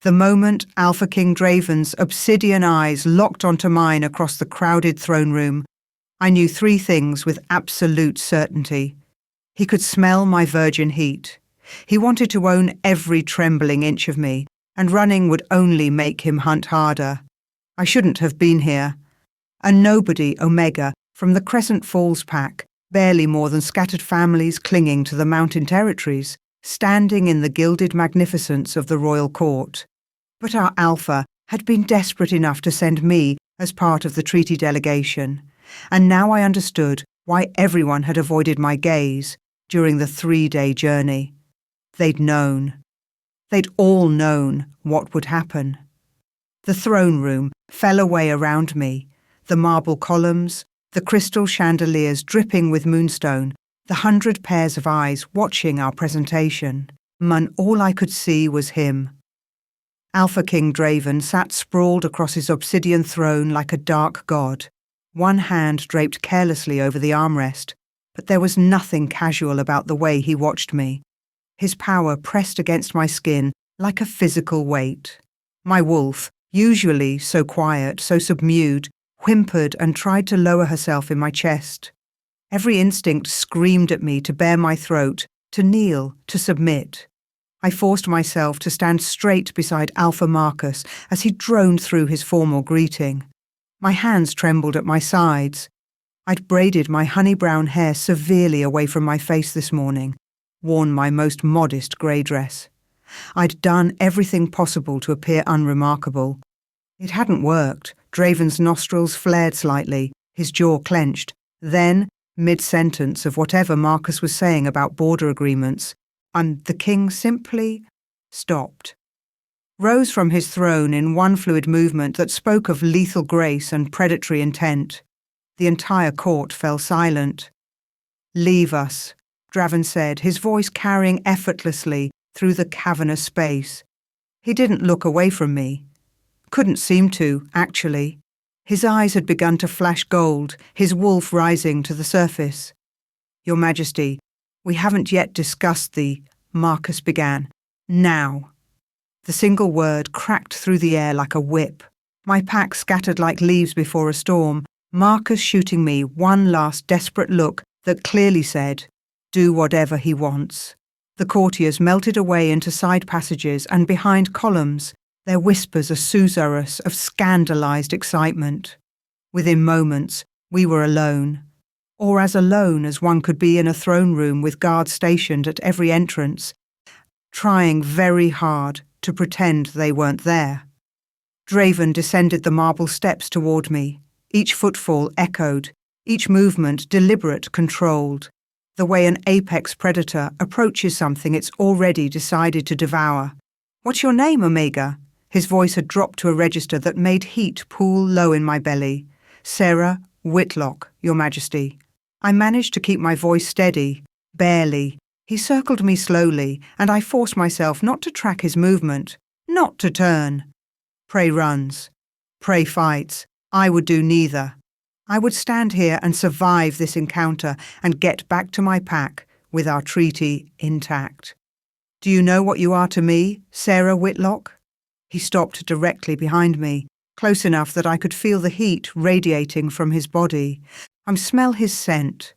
The moment Alpha King Draven's obsidian eyes locked onto mine across the crowded throne room, I knew three things with absolute certainty. He could smell my virgin heat. He wanted to own every trembling inch of me, and running would only make him hunt harder. I shouldn't have been here. A nobody Omega from the Crescent Falls pack, barely more than scattered families clinging to the mountain territories, standing in the gilded magnificence of the royal court. But our Alpha had been desperate enough to send me as part of the treaty delegation, and now I understood why everyone had avoided my gaze during the 3-day journey. They'd known. They'd all known what would happen. The throne room fell away around me, the marble columns, the crystal chandeliers dripping with moonstone, the 100 pairs of eyes watching our presentation. All I could see was him. Alpha King Draven sat sprawled across his obsidian throne like a dark god, one hand draped carelessly over the armrest, but there was nothing casual about the way he watched me. His power pressed against my skin like a physical weight. My wolf, usually so quiet, so subdued, whimpered and tried to lower herself in my chest. Every instinct screamed at me to bare my throat, to kneel, to submit. I forced myself to stand straight beside Alpha Marcus as he droned through his formal greeting. My hands trembled at my sides. I'd braided my honey-brown hair severely away from my face this morning, worn my most modest grey dress. I'd done everything possible to appear unremarkable. It hadn't worked. Draven's nostrils flared slightly, his jaw clenched. Then, mid-sentence of whatever Marcus was saying about border agreements, the king simply stopped. Rose from his throne in one fluid movement that spoke of lethal grace and predatory intent. The entire court fell silent. "Leave us," Draven said, his voice carrying effortlessly through the cavernous space. He didn't look away from me. Couldn't seem to, actually. His eyes had begun to flash gold, his wolf rising to the surface. "Your Majesty, we haven't yet discussed the," Marcus began. "Now." The single word cracked through the air like a whip. My pack scattered like leaves before a storm, Marcus shooting me one last desperate look that clearly said, "Do whatever he wants." The courtiers melted away into side passages and behind columns, their whispers a susurrus of scandalized excitement. Within moments, we were alone, or as alone as one could be in a throne room with guards stationed at every entrance, trying very hard to pretend they weren't there. Draven descended the marble steps toward me. Each footfall echoed, each movement deliberate, controlled, the way an apex predator approaches something it's already decided to devour. "What's your name, Omega?" His voice had dropped to a register that made heat pool low in my belly. "Sarah Whitlock, Your Majesty." I managed to keep my voice steady, barely. He circled me slowly, and I forced myself not to track his movement, not to turn. Prey runs. Prey fights. I would do neither. I would stand here and survive this encounter and get back to my pack with our treaty intact. "Do you know what you are to me, Sarah Whitlock?" He stopped directly behind me, close enough that I could feel the heat radiating from his body. I smell his scent,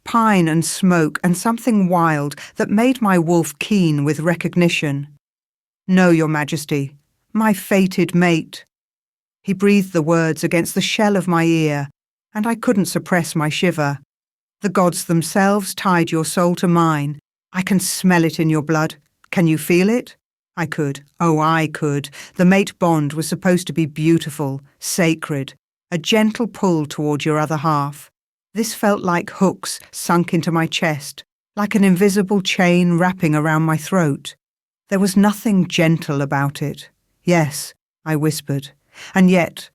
pine and smoke and something wild that made my wolf keen with recognition. "No, Your Majesty, my fated mate." He breathed the words against the shell of my ear, and I couldn't suppress my shiver. "The gods themselves tied your soul to mine. I can smell it in your blood. Can you feel it?" I could. Oh, I could. The mate bond was supposed to be beautiful, sacred, a gentle pull toward your other half. This felt like hooks sunk into my chest, like an invisible chain wrapping around my throat. There was nothing gentle about it. "Yes," I whispered. And yet,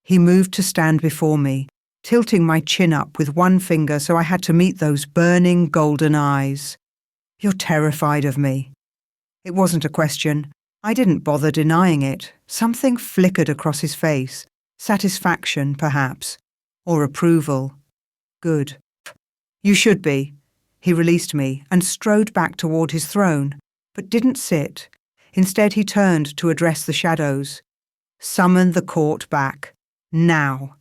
he moved to stand before me, tilting my chin up with one finger so I had to meet those burning golden eyes. "You're terrified of me." It wasn't a question. I didn't bother denying it. Something flickered across his face. Satisfaction, perhaps. Or approval. "Good. You should be." He released me and strode back toward his throne, but didn't sit. Instead, he turned to address the shadows. Summon the court back. Now.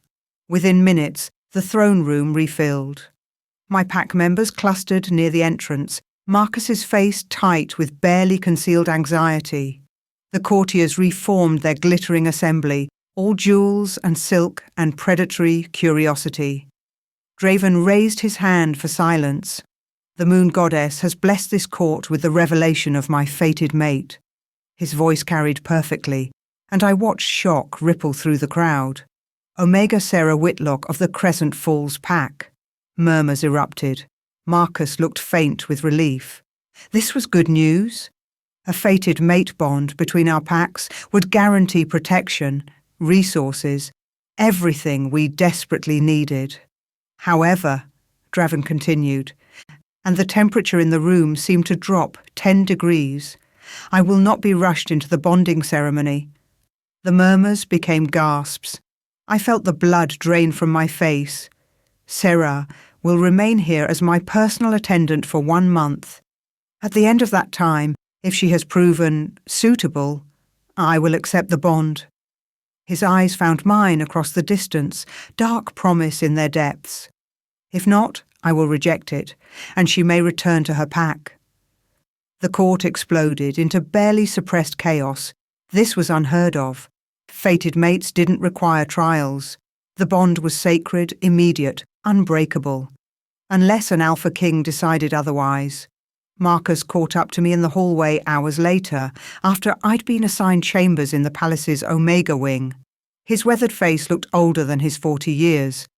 Within minutes, the throne room refilled. My pack members clustered near the entrance, Marcus's face tight with barely concealed anxiety. The courtiers reformed their glittering assembly, all jewels and silk and predatory curiosity. Draven raised his hand for silence. The moon goddess has blessed this court with the revelation of my fated mate. His voice carried perfectly, and I watched shock ripple through the crowd. Omega Sarah Whitlock of the Crescent Falls pack. Murmurs erupted. Marcus looked faint with relief. This was good news. A fated mate bond between our packs would guarantee protection, resources, everything we desperately needed. However, Draven continued, and the temperature in the room seemed to drop 10 degrees. I will not be rushed into the bonding ceremony. The murmurs became gasps. I felt the blood drain from my face. Sarah will remain here as my personal attendant for 1 month. At the end of that time, if she has proven suitable, I will accept the bond. His eyes found mine across the distance, dark promise in their depths. If not, I will reject it, and she may return to her pack. The court exploded into barely suppressed chaos. This was unheard of. Fated mates didn't require trials. The bond was sacred, immediate, unbreakable. Unless an Alpha King decided otherwise. Marcus caught up to me in the hallway hours later, after I'd been assigned chambers in the palace's Omega wing. His weathered face looked older than his 40 years.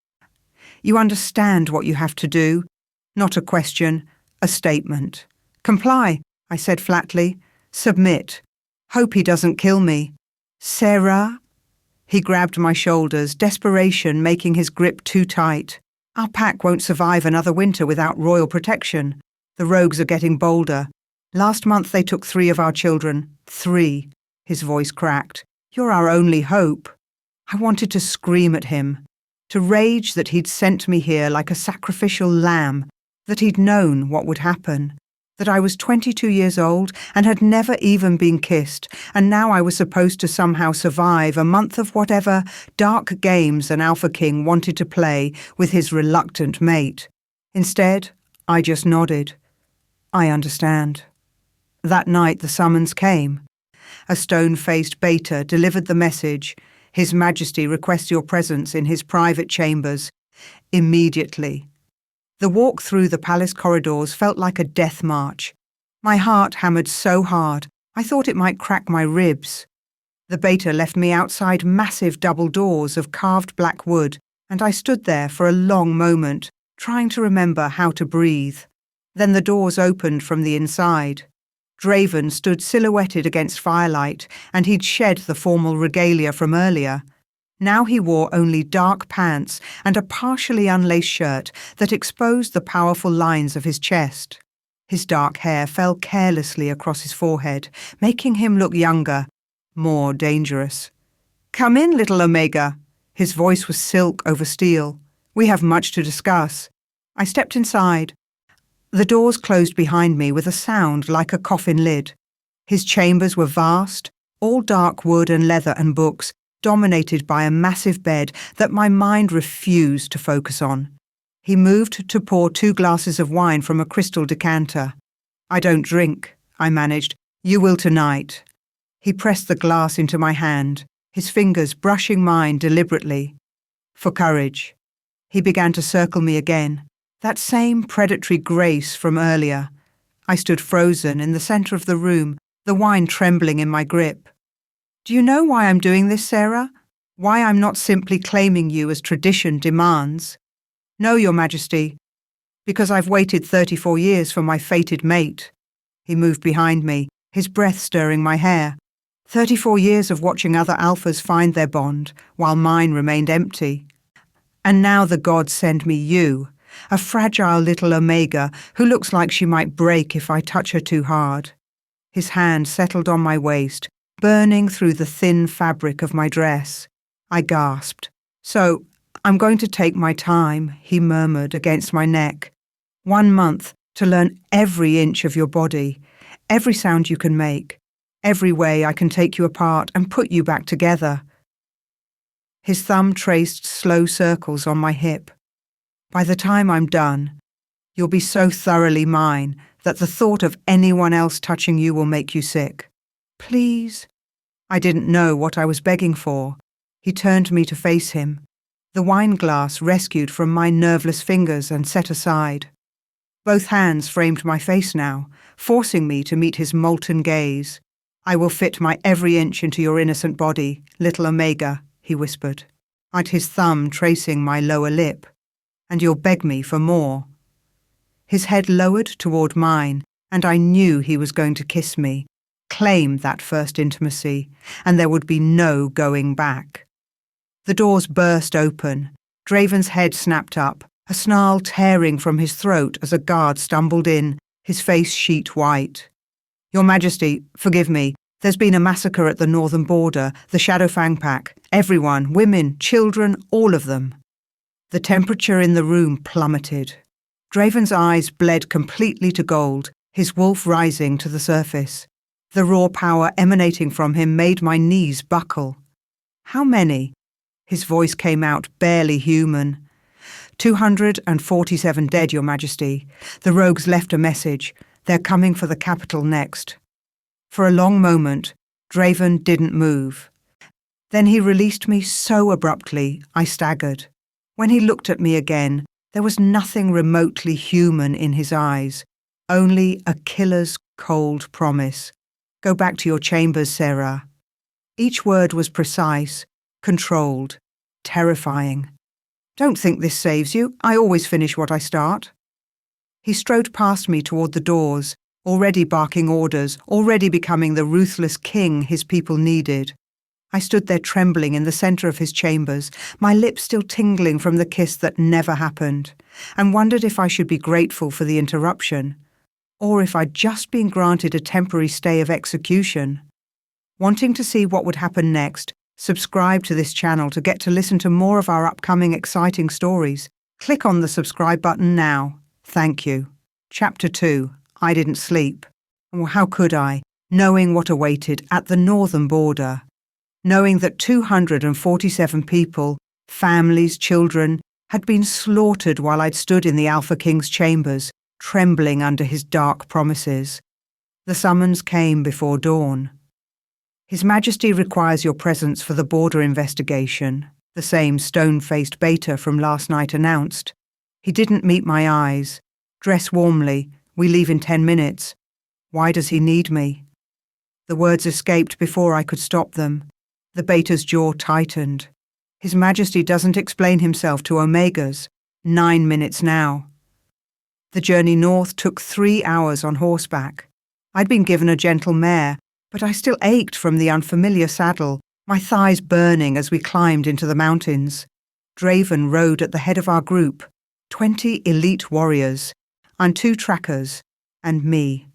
You understand what you have to do. Not a question, a statement. Comply, I said flatly. Submit. Hope he doesn't kill me. Sarah? He grabbed my shoulders, desperation making his grip too tight. Our pack won't survive another winter without royal protection. The rogues are getting bolder. Last month they took 3 of our children. 3. His voice cracked. You're our only hope. I wanted to scream at him, to rage that he'd sent me here like a sacrificial lamb, that he'd known what would happen, that I was 22 years old and had never even been kissed, and now I was supposed to somehow survive a month of whatever dark games an Alpha King wanted to play with his reluctant mate. Instead, I just nodded. I understand. That night the summons came. A stone-faced beta delivered the message. His Majesty requests your presence in his private chambers. Immediately. The walk through the palace corridors felt like a death march. My heart hammered so hard, I thought it might crack my ribs. The beta left me outside massive double doors of carved black wood, and I stood there for a long moment, trying to remember how to breathe. Then the doors opened from the inside. Draven stood silhouetted against firelight, and he'd shed the formal regalia from earlier. Now he wore only dark pants and a partially unlaced shirt that exposed the powerful lines of his chest. His dark hair fell carelessly across his forehead, making him look younger, more dangerous. "Come in, little Omega." His voice was silk over steel. "We have much to discuss." I stepped inside. The doors closed behind me with a sound like a coffin lid. His chambers were vast, all dark wood and leather and books, dominated by a massive bed that my mind refused to focus on. He moved to pour 2 glasses of wine from a crystal decanter. "I don't drink," I managed. "You will tonight." He pressed the glass into my hand, his fingers brushing mine deliberately. "For courage." He began to circle me again. That same predatory grace from earlier. I stood frozen in the centre of the room, the wine trembling in my grip. "Do you know why I'm doing this, Sarah? Why I'm not simply claiming you as tradition demands?" "No, Your Majesty. Because I've waited 34 years for my fated mate." He moved behind me, his breath stirring my hair. 34 years of watching other alphas find their bond, while mine remained empty. And now the gods send me you, a fragile little Omega who looks like she might break if I touch her too hard. His hand settled on my waist, burning through the thin fabric of my dress. I gasped. "So, I'm going to take my time," he murmured against my neck. 1 month to learn every inch of your body, every sound you can make, Every way I can take you apart and put you back together. His thumb traced slow circles on my hip. By the time I'm done, you'll be so thoroughly mine that the thought of anyone else touching you will make you sick. Please? I didn't know what I was begging for. He turned me to face him, the wine glass rescued from my nerveless fingers and set aside. Both hands framed my face now, forcing me to meet his molten gaze. I will fit my every inch into your innocent body, little Omega, he whispered. I'd his thumb tracing my lower lip. And you'll beg me for more. His head lowered toward mine, and I knew he was going to kiss me, claim that first intimacy, and there would be no going back. The doors burst open. Draven's head snapped up, a snarl tearing from his throat as a guard stumbled in, his face sheet white. Your Majesty, forgive me. There's been a massacre at the northern border, the Shadowfang Pack. Everyone, women, children, all of them. The temperature in the room plummeted. Draven's eyes bled completely to gold, his wolf rising to the surface. The raw power emanating from him made my knees buckle. How many? His voice came out barely human. 247 dead, Your Majesty. The rogues left a message. They're coming for the capital next. For a long moment, Draven didn't move. Then he released me so abruptly, I staggered. When he looked at me again, there was nothing remotely human in his eyes, only a killer's cold promise. Go back to your chambers, Sarah. Each word was precise, controlled, terrifying. Don't think this saves you. I always finish what I start. He strode past me toward the doors, already barking orders, already becoming the ruthless king his people needed. I stood there trembling in the centre of his chambers, my lips still tingling from the kiss that never happened, and wondered if I should be grateful for the interruption, or if I'd just been granted a temporary stay of execution. Wanting to see what would happen next, subscribe to this channel to get to listen to more of our upcoming exciting stories. Click on the subscribe button now. Thank you. Chapter 2. I didn't sleep. Or how could I, knowing what awaited at the northern border? Knowing that 247 people, families, children, had been slaughtered while I'd stood in the Alpha King's chambers, trembling under his dark promises. The summons came before dawn. His Majesty requires your presence for the border investigation, the same stone-faced beta from last night announced. He didn't meet my eyes. Dress warmly. We leave in 10 minutes. Why does he need me? The words escaped before I could stop them. The beta's jaw tightened. His Majesty doesn't explain himself to Omegas. 9 minutes now. The journey north took 3 hours on horseback. I'd been given a gentle mare, but I still ached from the unfamiliar saddle, my thighs burning as we climbed into the mountains. Draven rode at the head of our group, 20 elite warriors, and 2 trackers, and me.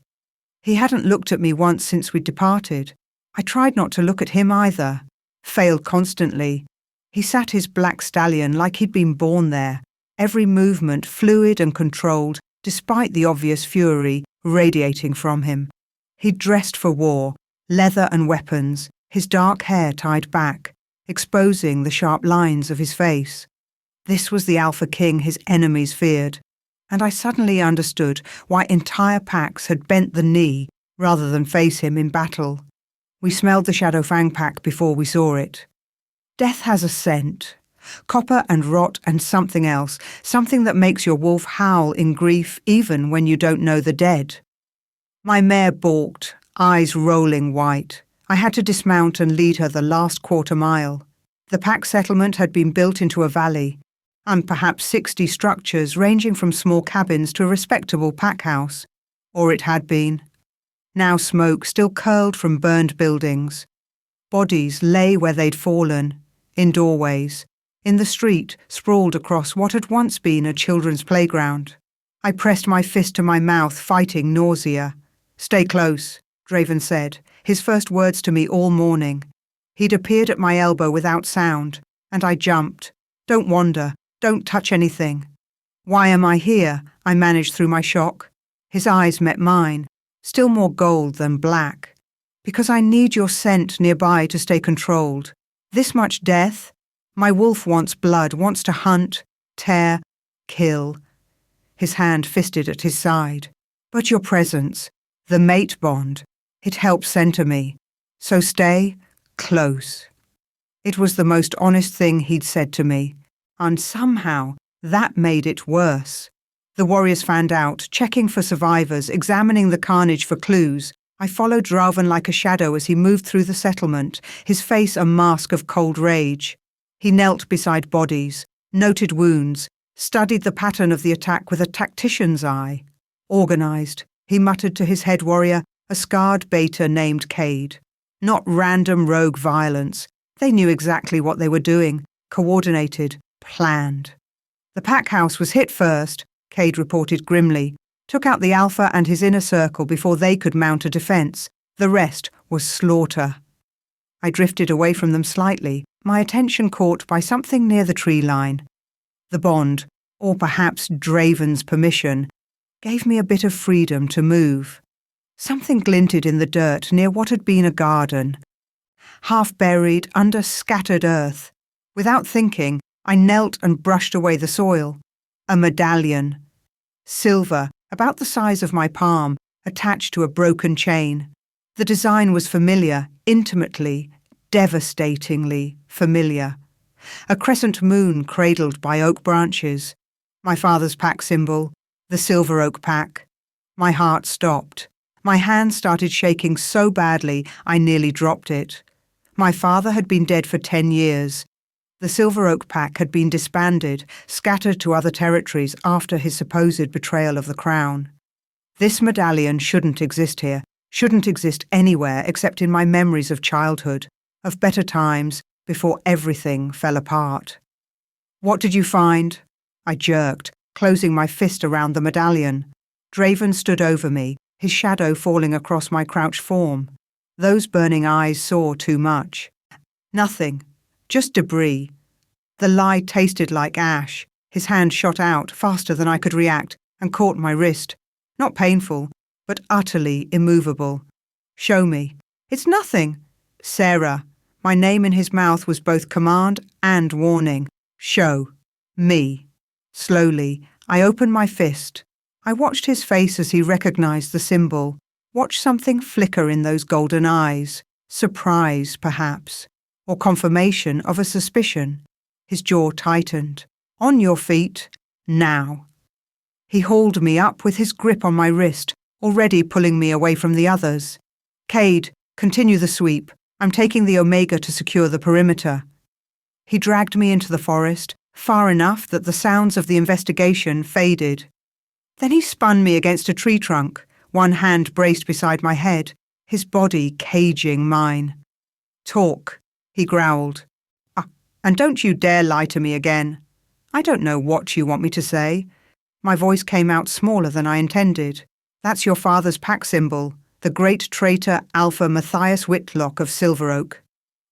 He hadn't looked at me once since we'd departed. I tried not to look at him either. Failed constantly. He sat his black stallion like he'd been born there, every movement fluid and controlled, despite the obvious fury radiating from him. He'd dressed for war, leather and weapons, his dark hair tied back, exposing the sharp lines of his face. This was the Alpha King his enemies feared, and I suddenly understood why entire packs had bent the knee rather than face him in battle. We smelled the Shadowfang Pack before we saw it. Death has a scent. Copper and rot and something else, something that makes your wolf howl in grief even when you don't know the dead. My mare balked, eyes rolling white. I had to dismount and lead her the last quarter mile. The pack settlement had been built into a valley, and perhaps 60 structures ranging from small cabins to a respectable pack house. Or it had been. Now smoke still curled from burned buildings. Bodies lay where they'd fallen, in doorways, in the street sprawled across what had once been a children's playground. I pressed my fist to my mouth, fighting nausea. Stay close, Draven said, his first words to me all morning. He'd appeared at my elbow without sound, and I jumped. Don't wander, don't touch anything. Why am I here? I managed through my shock. His eyes met mine, still more gold than black. Because I need your scent nearby to stay controlled. This much death? My wolf wants blood, wants to hunt, tear, kill. His hand fisted at his side. But your presence, the mate bond, it helps center me. So stay close. It was the most honest thing he'd said to me, and somehow that made it worse. The warriors fanned out, checking for survivors, examining the carnage for clues. I followed Draven like a shadow as he moved through the settlement, his face a mask of cold rage. He knelt beside bodies, noted wounds, studied the pattern of the attack with a tactician's eye. Organized, he muttered to his head warrior, a scarred beta named Cade. Not random rogue violence. They knew exactly what they were doing, coordinated, planned. The pack house was hit first, Cade reported grimly, took out the Alpha and his inner circle before they could mount a defense. The rest was slaughter. I drifted away from them slightly, my attention caught by something near the tree line. The bond, or perhaps Draven's permission, gave me a bit of freedom to move. Something glinted in the dirt near what had been a garden. Half buried under scattered earth. Without thinking, I knelt and brushed away the soil. A medallion. Silver, about the size of my palm, attached to a broken chain. The design was familiar, intimately, devastatingly familiar. A crescent moon cradled by oak branches. My father's pack symbol, the silver oak pack. My heart stopped. My hand started shaking so badly I nearly dropped it. My father had been dead for 10 years. The Silver Oak Pack had been disbanded, scattered to other territories after his supposed betrayal of the crown. This medallion shouldn't exist here, shouldn't exist anywhere except in my memories of childhood, of better times before everything fell apart. What did you find? I jerked, closing my fist around the medallion. Draven stood over me, his shadow falling across my crouched form. Those burning eyes saw too much. Nothing. Just debris. The lie tasted like ash. His hand shot out faster than I could react and caught my wrist. Not painful, but utterly immovable. Show me. It's nothing. Sarah. My name in his mouth was both command and warning. Show. Me. Slowly, I opened my fist. I watched his face as he recognized the symbol. Watched something flicker in those golden eyes. Surprise, perhaps. Or confirmation of a suspicion. His jaw tightened. On your feet, now. He hauled me up with his grip on my wrist, already pulling me away from the others. Cade, continue the sweep. I'm taking the Omega to secure the perimeter. He dragged me into the forest, far enough that the sounds of the investigation faded. Then he spun me against a tree trunk, one hand braced beside my head, his body caging mine. Talk, he growled. And don't you dare lie to me again. I don't know what you want me to say. My voice came out smaller than I intended. That's your father's pack symbol, the great traitor Alpha Matthias Whitlock of Silver Oak.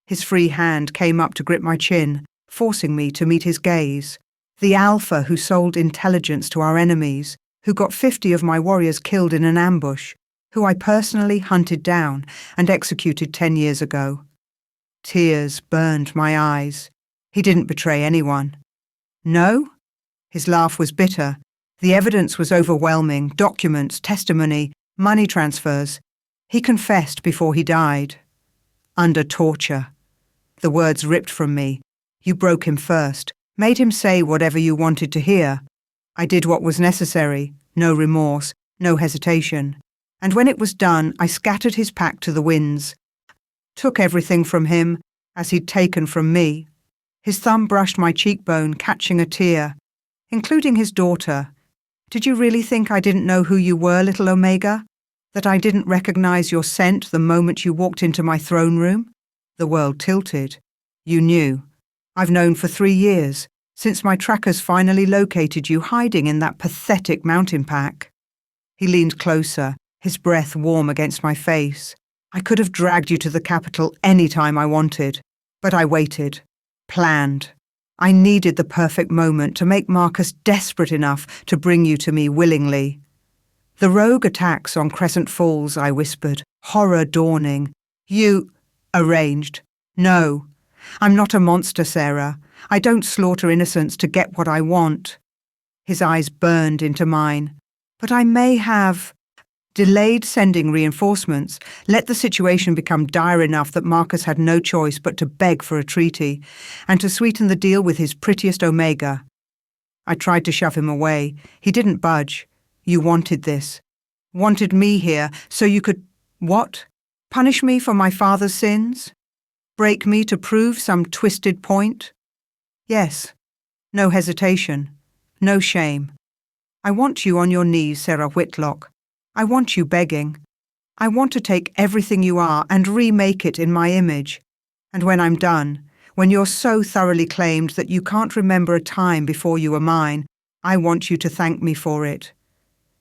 His free hand came up to grip my chin, forcing me to meet his gaze. The Alpha who sold intelligence to our enemies, who got 50 of my warriors killed in an ambush, who I personally hunted down and executed 10 years ago. Tears burned my eyes. He didn't betray anyone. No? His laugh was bitter. The evidence was overwhelming, documents, testimony, money transfers. He confessed before he died. Under torture. The words ripped from me. You broke him first, made him say whatever you wanted to hear. I did what was necessary, no remorse, no hesitation. And when it was done, I scattered his pack to the winds. Took everything from him, as he'd taken from me. His thumb brushed my cheekbone, catching a tear. Including his daughter. Did you really think I didn't know who you were, little Omega? That I didn't recognize your scent the moment you walked into my throne room? The world tilted. You knew. I've known for 3 years, since my trackers finally located you hiding in that pathetic mountain pack. He leaned closer, his breath warm against my face. I could have dragged you to the capital any time I wanted, but I waited. Planned. I needed the perfect moment to make Marcus desperate enough to bring you to me willingly. The rogue attacks on Crescent Falls, I whispered, horror dawning. You arranged. No. I'm not a monster, Sarah. I don't slaughter innocents to get what I want. His eyes burned into mine. But I may have delayed sending reinforcements, let the situation become dire enough that Marcus had no choice but to beg for a treaty, and to sweeten the deal with his prettiest Omega. I tried to shove him away. He didn't budge. You wanted this. Wanted me here so you could, what? Punish me for my father's sins? Break me to prove some twisted point? Yes. No hesitation. No shame. I want you on your knees, Sarah Whitlock. I want you begging. I want to take everything you are and remake it in my image. And when I'm done, when you're so thoroughly claimed that you can't remember a time before you were mine, I want you to thank me for it.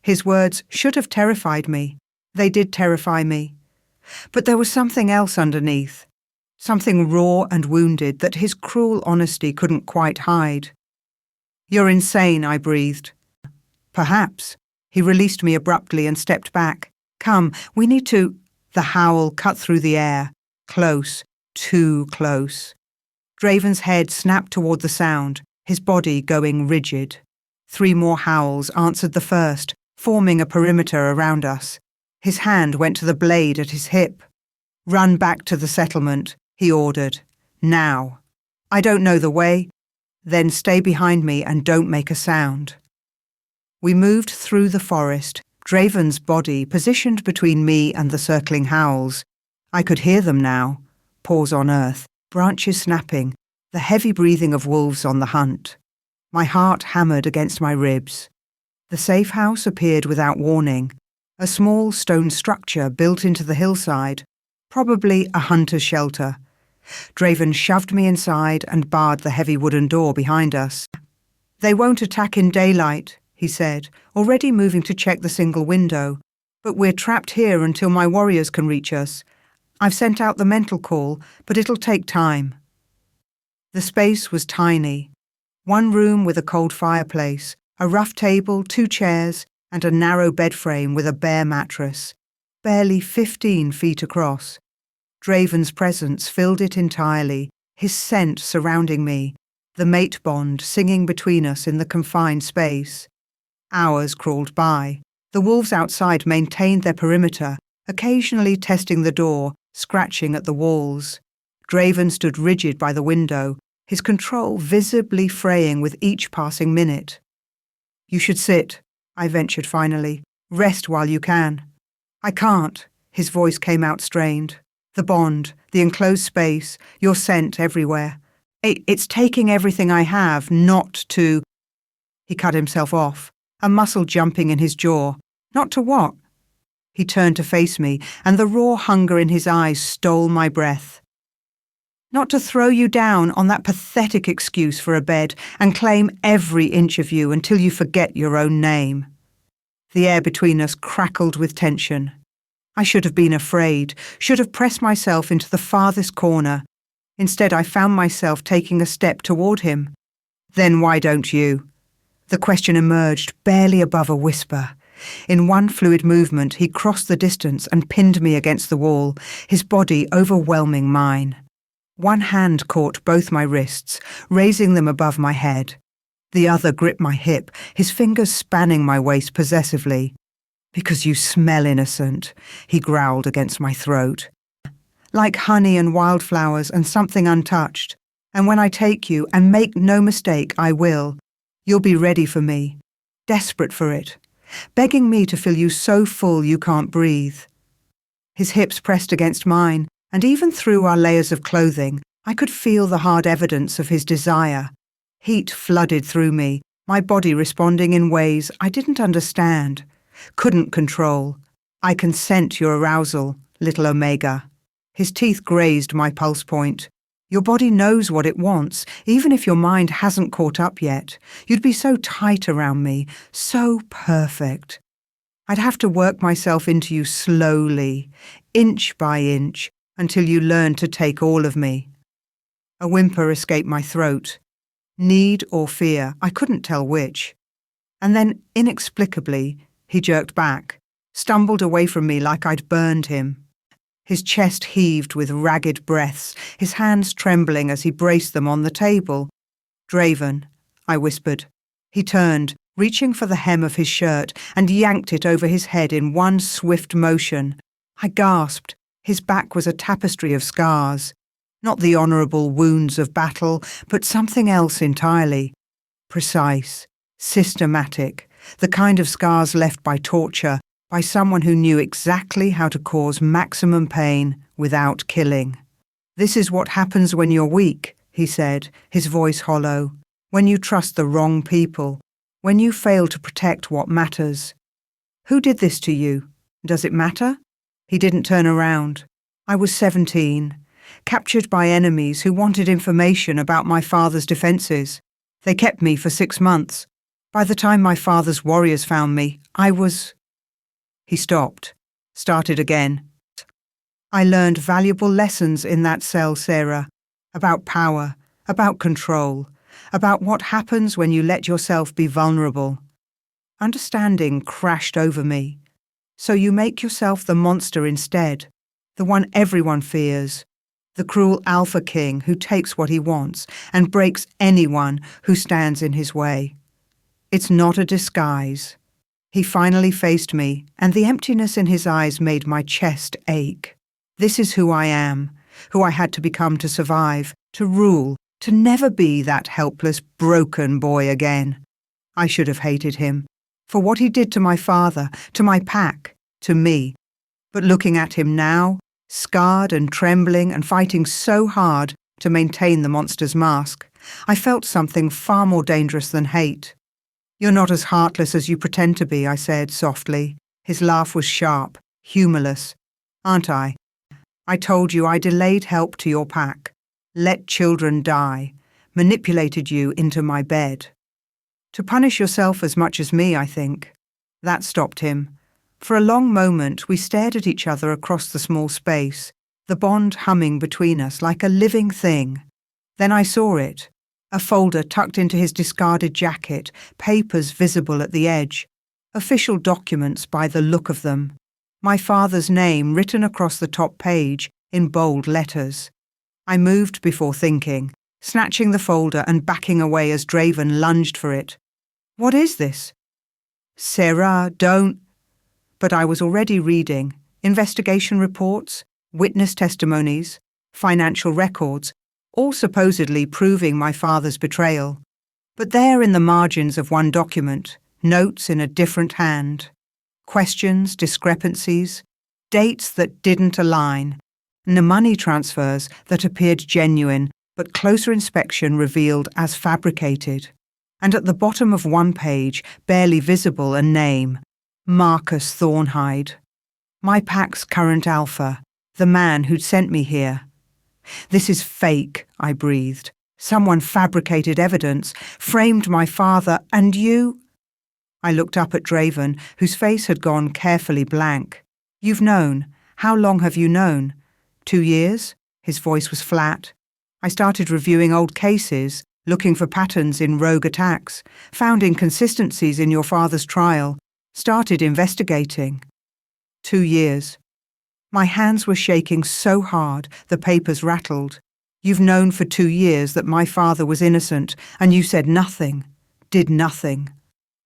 His words should have terrified me. They did terrify me. But there was something else underneath. Something raw and wounded that his cruel honesty couldn't quite hide. You're insane, I breathed. Perhaps. He released me abruptly and stepped back. Come, we need to... The howl cut through the air. Close. Too close. Draven's head snapped toward the sound, his body going rigid. 3 more howls answered the first, forming a perimeter around us. His hand went to the blade at his hip. Run back to the settlement, he ordered. Now. I don't know the way. Then stay behind me and don't make a sound. We moved through the forest, Draven's body positioned between me and the circling howls. I could hear them now. Paws on earth, branches snapping, the heavy breathing of wolves on the hunt. My heart hammered against my ribs. The safe house appeared without warning, a small stone structure built into the hillside, probably a hunter's shelter. Draven shoved me inside and barred the heavy wooden door behind us. They won't attack in daylight, he said, already moving to check the single window. But we're trapped here until my warriors can reach us. I've sent out the mental call, but it'll take time. The space was tiny. 1 room with a cold fireplace, a rough table, 2 chairs, and a narrow bed frame with a bare mattress, barely 15 feet across. Draven's presence filled it entirely, his scent surrounding me, the mate bond singing between us in the confined space. Hours crawled by. The wolves outside maintained their perimeter, occasionally testing the door, scratching at the walls. Draven stood rigid by the window, his control visibly fraying with each passing minute. You should sit, I ventured finally. Rest while you can. I can't, his voice came out strained. The bond, the enclosed space, your scent everywhere. It's taking everything I have not to... He cut himself off, a muscle jumping in his jaw. Not to what? He turned to face me, and the raw hunger in his eyes stole my breath. Not to throw you down on that pathetic excuse for a bed and claim every inch of you until you forget your own name. The air between us crackled with tension. I should have been afraid, should have pressed myself into the farthest corner. Instead, I found myself taking a step toward him. Then why don't you? The question emerged barely above a whisper. In one fluid movement, he crossed the distance and pinned me against the wall, his body overwhelming mine. One hand caught both my wrists, raising them above my head. The other gripped my hip, his fingers spanning my waist possessively. Because you smell innocent, he growled against my throat. Like honey and wildflowers and something untouched. And when I take you, and make no mistake, I will, you'll be ready for me, desperate for it, begging me to fill you so full you can't breathe. His hips pressed against mine, and even through our layers of clothing, I could feel the hard evidence of his desire. Heat flooded through me, my body responding in ways I didn't understand, couldn't control. I consent your arousal, little Omega. His teeth grazed my pulse point. Your body knows what it wants, even if your mind hasn't caught up yet. You'd be so tight around me, so perfect. I'd have to work myself into you slowly, inch by inch, until you learned to take all of me. A whimper escaped my throat. Need or fear, I couldn't tell which. And then, inexplicably, he jerked back, stumbled away from me like I'd burned him. His chest heaved with ragged breaths, his hands trembling as he braced them on the table. "Draven," I whispered. He turned, reaching for the hem of his shirt, and yanked it over his head in one swift motion. I gasped. His back was a tapestry of scars. Not the honourable wounds of battle, but something else entirely. Precise, systematic, the kind of scars left by torture, by someone who knew exactly how to cause maximum pain without killing. "This is what happens when you're weak," he said, his voice hollow. "When you trust the wrong people. When you fail to protect what matters. Who did this to you? Does it matter?" He didn't turn around. I was 17, captured by enemies who wanted information about my father's defences. They kept me for 6 months. By the time my father's warriors found me, I was... He stopped, started again. "I learned valuable lessons in that cell, Sarah, about power, about control, about what happens when you let yourself be vulnerable." Understanding crashed over me. "So you make yourself the monster instead, the one everyone fears, the cruel Alpha King who takes what he wants and breaks anyone who stands in his way. It's not a disguise." He finally faced me, and the emptiness in his eyes made my chest ache. "This is who I am, who I had to become to survive, to rule, to never be that helpless, broken boy again." I should have hated him, for what he did to my father, to my pack, to me. But looking at him now, scarred and trembling and fighting so hard to maintain the monster's mask, I felt something far more dangerous than hate. "You're not as heartless as you pretend to be," I said softly. His laugh was sharp, humourless. "Aren't I? I told you I delayed help to your pack, let children die, manipulated you into my bed. To punish yourself as much as me, I think." That stopped him. For a long moment we stared at each other across the small space, the bond humming between us like a living thing. Then I saw it. A folder tucked into his discarded jacket, papers visible at the edge. Official documents by the look of them. My father's name written across the top page in bold letters. I moved before thinking, snatching the folder and backing away as Draven lunged for it. "What is this?" "Sarah, don't..." But I was already reading investigation reports, witness testimonies, financial records, all supposedly proving my father's betrayal. But there in the margins of one document, notes in a different hand. Questions, discrepancies, dates that didn't align, and the money transfers that appeared genuine but closer inspection revealed as fabricated. And at the bottom of one page, barely visible, a name, Marcus Thornhide. My pack's current alpha, the man who'd sent me here. "This is fake," I breathed. "Someone fabricated evidence, framed my father, and you..." I looked up at Draven, whose face had gone carefully blank. "You've known. How long have you known?" 2 years? His voice was flat. "I started reviewing old cases, looking for patterns in rogue attacks, found inconsistencies in your father's trial, started investigating." 2 years. My hands were shaking so hard the papers rattled. "You've known for 2 years that my father was innocent, and you said nothing, did nothing."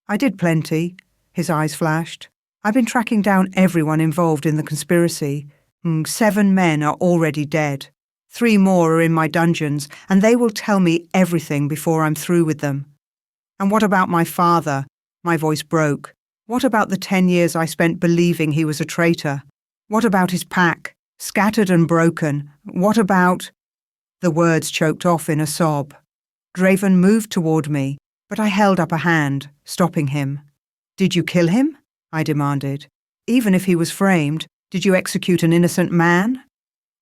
"I did plenty," his eyes flashed. "I've been tracking down everyone involved in the conspiracy. 7 men are already dead. 3 more are in my dungeons, and they will tell me everything before I'm through with them." "And what about my father?" My voice broke. "What about the 10 years I spent believing he was a traitor? What about his pack, scattered and broken? What about..." The words choked off in a sob. Draven moved toward me, but I held up a hand, stopping him. "Did you kill him?" I demanded. "Even if he was framed, did you execute an innocent man?"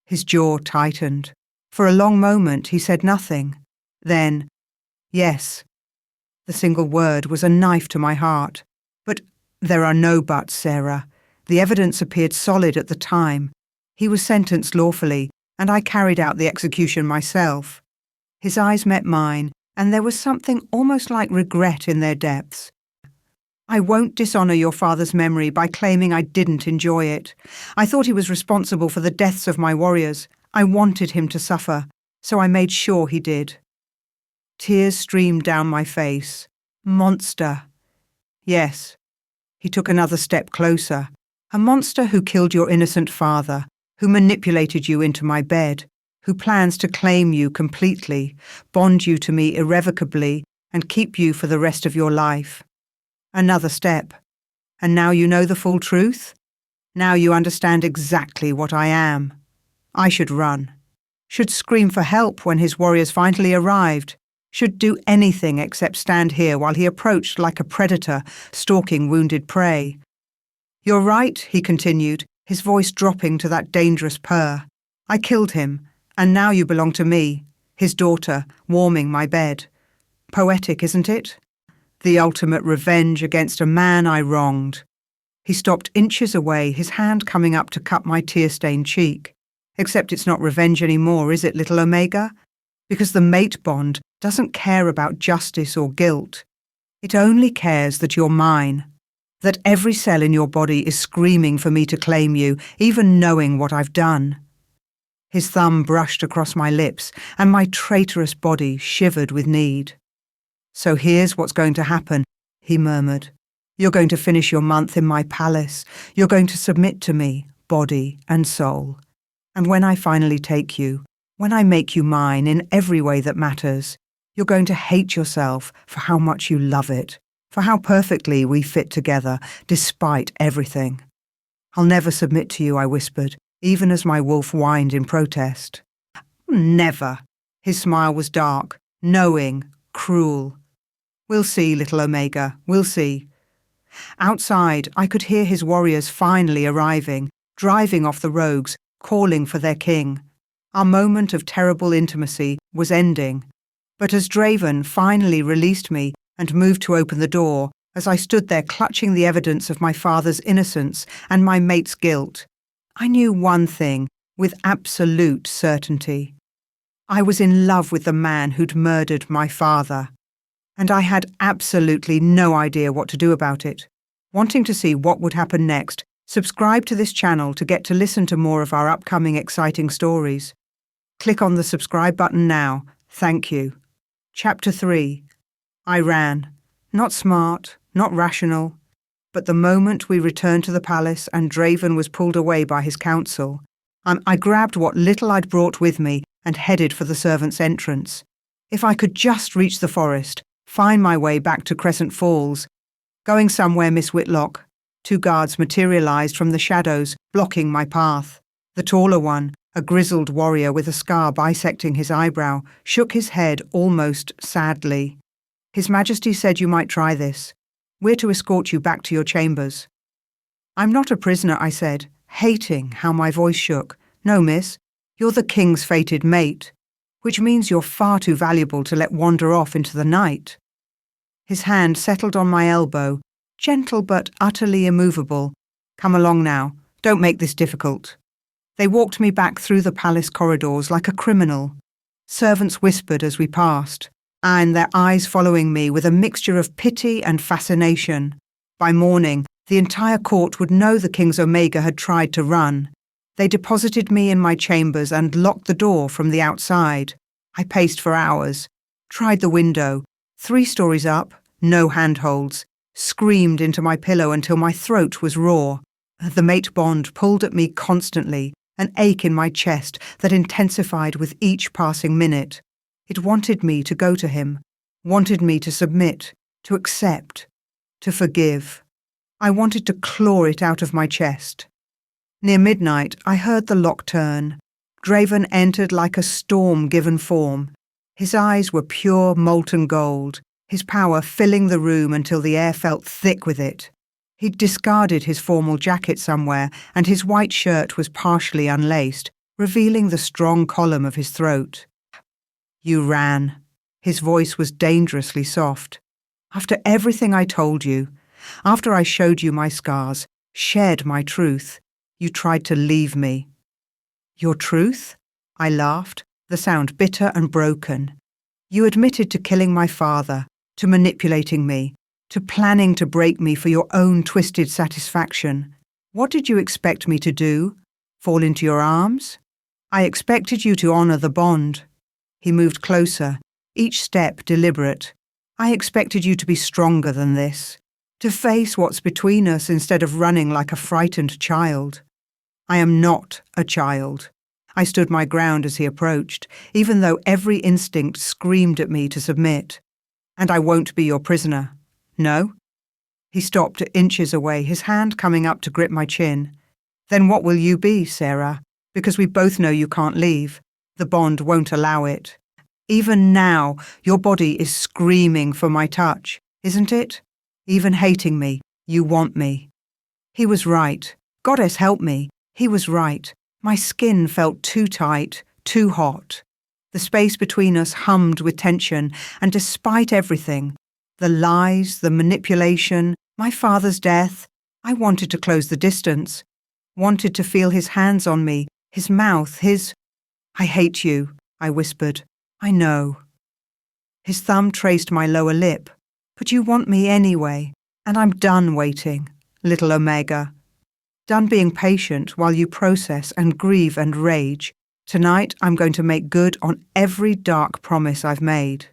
His jaw tightened. For a long moment he said nothing. Then, "Yes." The single word was a knife to my heart. "But there are no buts, Sarah. The evidence appeared solid at the time. He was sentenced lawfully, and I carried out the execution myself." His eyes met mine, and there was something almost like regret in their depths. I won't dishonor your father's memory by claiming I didn't enjoy it. I thought he was responsible for the deaths of my warriors. I wanted him to suffer, so I made sure he did. Tears streamed down my face. Monster. Yes. He took another step closer. A monster who killed your innocent father, who manipulated you into my bed, who plans to claim you completely, bond you to me irrevocably, and keep you for the rest of your life. Another step. And now you know the full truth? Now you understand exactly what I am. I should run. Should scream for help when his warriors finally arrived. Should do anything except stand here while he approached like a predator, stalking wounded prey. You're right, he continued, his voice dropping to that dangerous purr. I killed him, and now you belong to me, his daughter, warming my bed. Poetic, isn't it? The ultimate revenge against a man I wronged. He stopped inches away, his hand coming up to cup my tear-stained cheek. Except it's not revenge anymore, is it, little Omega? Because the mate bond doesn't care about justice or guilt. It only cares that you're mine, that every cell in your body is screaming for me to claim you, even knowing what I've done. His thumb brushed across my lips, and my traitorous body shivered with need. So here's what's going to happen, he murmured. You're going to finish your month in my palace. You're going to submit to me, body and soul. And when I finally take you, when I make you mine in every way that matters, you're going to hate yourself for how much you love it, for how perfectly we fit together, despite everything. I'll never submit to you, I whispered, even as my wolf whined in protest. Never. His smile was dark, knowing, cruel. We'll see, little Omega, we'll see. Outside, I could hear his warriors finally arriving, driving off the rogues, calling for their king. Our moment of terrible intimacy was ending. But as Draven finally released me and moved to open the door, as I stood there clutching the evidence of my father's innocence and my mate's guilt, I knew one thing with absolute certainty. I was in love with the man who'd murdered my father. And I had absolutely no idea what to do about it. Wanting to see what would happen next, subscribe to this channel to get to listen to more of our upcoming exciting stories. Click on the subscribe button now. Thank you. Chapter 3. I ran. Not smart, not rational. But the moment we returned to the palace and Draven was pulled away by his council, I grabbed what little I'd brought with me and headed for the servants' entrance. If I could just reach the forest, find my way back to Crescent Falls. Going somewhere, Miss Whitlock. 2 guards materialized from the shadows, blocking my path. The taller one, a grizzled warrior with a scar bisecting his eyebrow, shook his head almost sadly. His Majesty said you might try this. We're to escort you back to your chambers. I'm not a prisoner, I said, hating how my voice shook. No, miss, you're the king's fated mate, which means you're far too valuable to let wander off into the night. His hand settled on my elbow, gentle but utterly immovable. Come along now, don't make this difficult. They walked me back through the palace corridors like a criminal. Servants whispered as we passed, and their eyes following me with a mixture of pity and fascination. By morning, the entire court would know the King's Omega had tried to run. They deposited me in my chambers and locked the door from the outside. I paced for hours, tried the window, 3 stories up, no handholds, screamed into my pillow until my throat was raw. The mate bond pulled at me constantly, an ache in my chest that intensified with each passing minute. It wanted me to go to him, wanted me to submit, to accept, to forgive. I wanted to claw it out of my chest. Near midnight, I heard the lock turn. Draven entered like a storm-given form. His eyes were pure molten gold, his power filling the room until the air felt thick with it. He'd discarded his formal jacket somewhere, and his white shirt was partially unlaced, revealing the strong column of his throat. You ran. His voice was dangerously soft. After everything I told you, after I showed you my scars, shared my truth, you tried to leave me. Your truth? I laughed, the sound bitter and broken. You admitted to killing my father, to manipulating me, to planning to break me for your own twisted satisfaction. What did you expect me to do? Fall into your arms? I expected you to honor the bond. He moved closer, each step deliberate. I expected you to be stronger than this, to face what's between us instead of running like a frightened child. I am not a child. I stood my ground as he approached, even though every instinct screamed at me to submit. And I won't be your prisoner. No? He stopped inches away, his hand coming up to grip my chin. Then what will you be, Sarah? Because we both know you can't leave. The bond won't allow it. Even now, your body is screaming for my touch, isn't it? Even hating me, you want me. He was right. Goddess help me. He was right. My skin felt too tight, too hot. The space between us hummed with tension, and despite everything, the lies, the manipulation, my father's death, I wanted to close the distance, wanted to feel his hands on me, his mouth, his... I hate you, I whispered. I know. His thumb traced my lower lip. But you want me anyway, and I'm done waiting, little Omega. Done being patient while you process and grieve and rage. Tonight I'm going to make good on every dark promise I've made.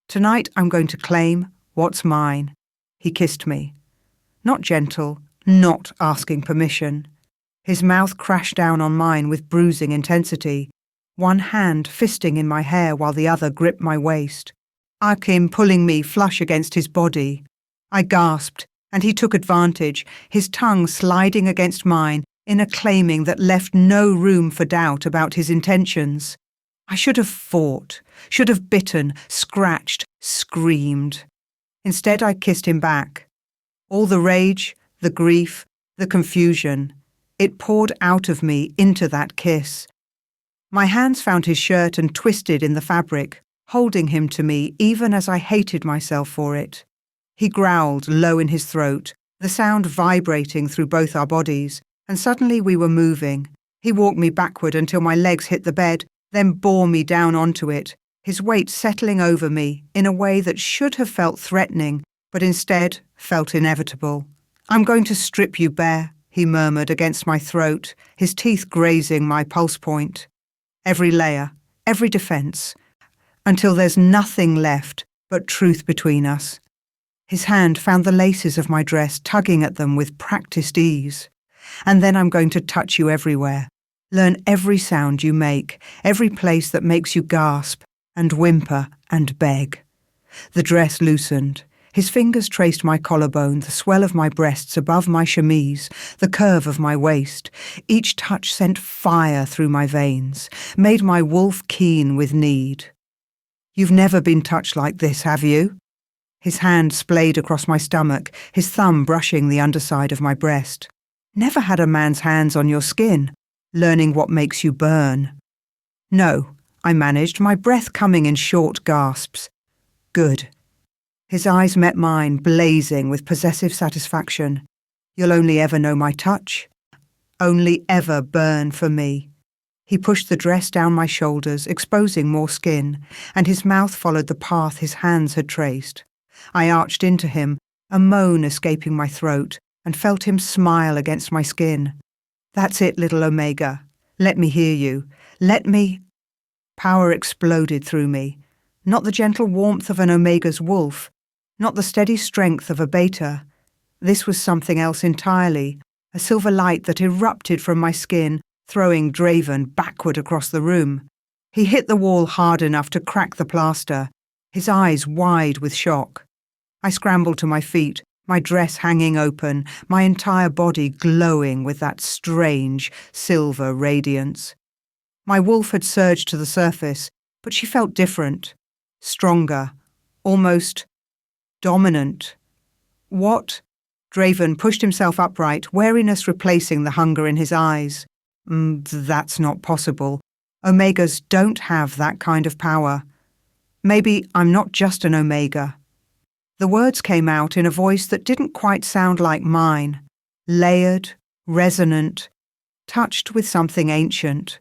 Tonight I'm going to claim what's mine. He kissed me. Not gentle, not asking permission. His mouth crashed down on mine with bruising intensity, one hand fisting in my hair while the other gripped my waist. Akim pulling me flush against his body. I gasped, and he took advantage, his tongue sliding against mine in a claiming that left no room for doubt about his intentions. I should have fought, should have bitten, scratched, screamed. Instead, I kissed him back. All the rage, the grief, the confusion, it poured out of me into that kiss. My hands found his shirt and twisted in the fabric, holding him to me even as I hated myself for it. He growled low in his throat, the sound vibrating through both our bodies, and suddenly we were moving. He walked me backward until my legs hit the bed, then bore me down onto it, his weight settling over me in a way that should have felt threatening, but instead felt inevitable. I'm going to strip you bare, he murmured against my throat, his teeth grazing my pulse point. Every layer, every defense, until there's nothing left but truth between us. His hand found the laces of my dress, tugging at them with practiced ease. And then I'm going to touch you everywhere, learn every sound you make, every place that makes you gasp and whimper and beg. The dress loosened. His fingers traced my collarbone, the swell of my breasts above my chemise, the curve of my waist. Each touch sent fire through my veins, made my wolf keen with need. You've never been touched like this, have you? His hand splayed across my stomach, his thumb brushing the underside of my breast. Never had a man's hands on your skin, learning what makes you burn. No, I managed, my breath coming in short gasps. Good. His eyes met mine, blazing with possessive satisfaction. You'll only ever know my touch. Only ever burn for me. He pushed the dress down my shoulders, exposing more skin, and his mouth followed the path his hands had traced. I arched into him, a moan escaping my throat, and felt him smile against my skin. That's it, little Omega. Let me hear you. Let me... Power exploded through me. Not the gentle warmth of an Omega's wolf, not the steady strength of a beta. This was something else entirely, a silver light that erupted from my skin, throwing Draven backward across the room. He hit the wall hard enough to crack the plaster, his eyes wide with shock. I scrambled to my feet, my dress hanging open, my entire body glowing with that strange silver radiance. My wolf had surged to the surface, but she felt different, stronger, almost dominant. What? Draven pushed himself upright, wariness replacing the hunger in his eyes. That's not possible. Omegas don't have that kind of power. Maybe I'm not just an Omega. The words came out in a voice that didn't quite sound like mine, layered, resonant, touched with something ancient.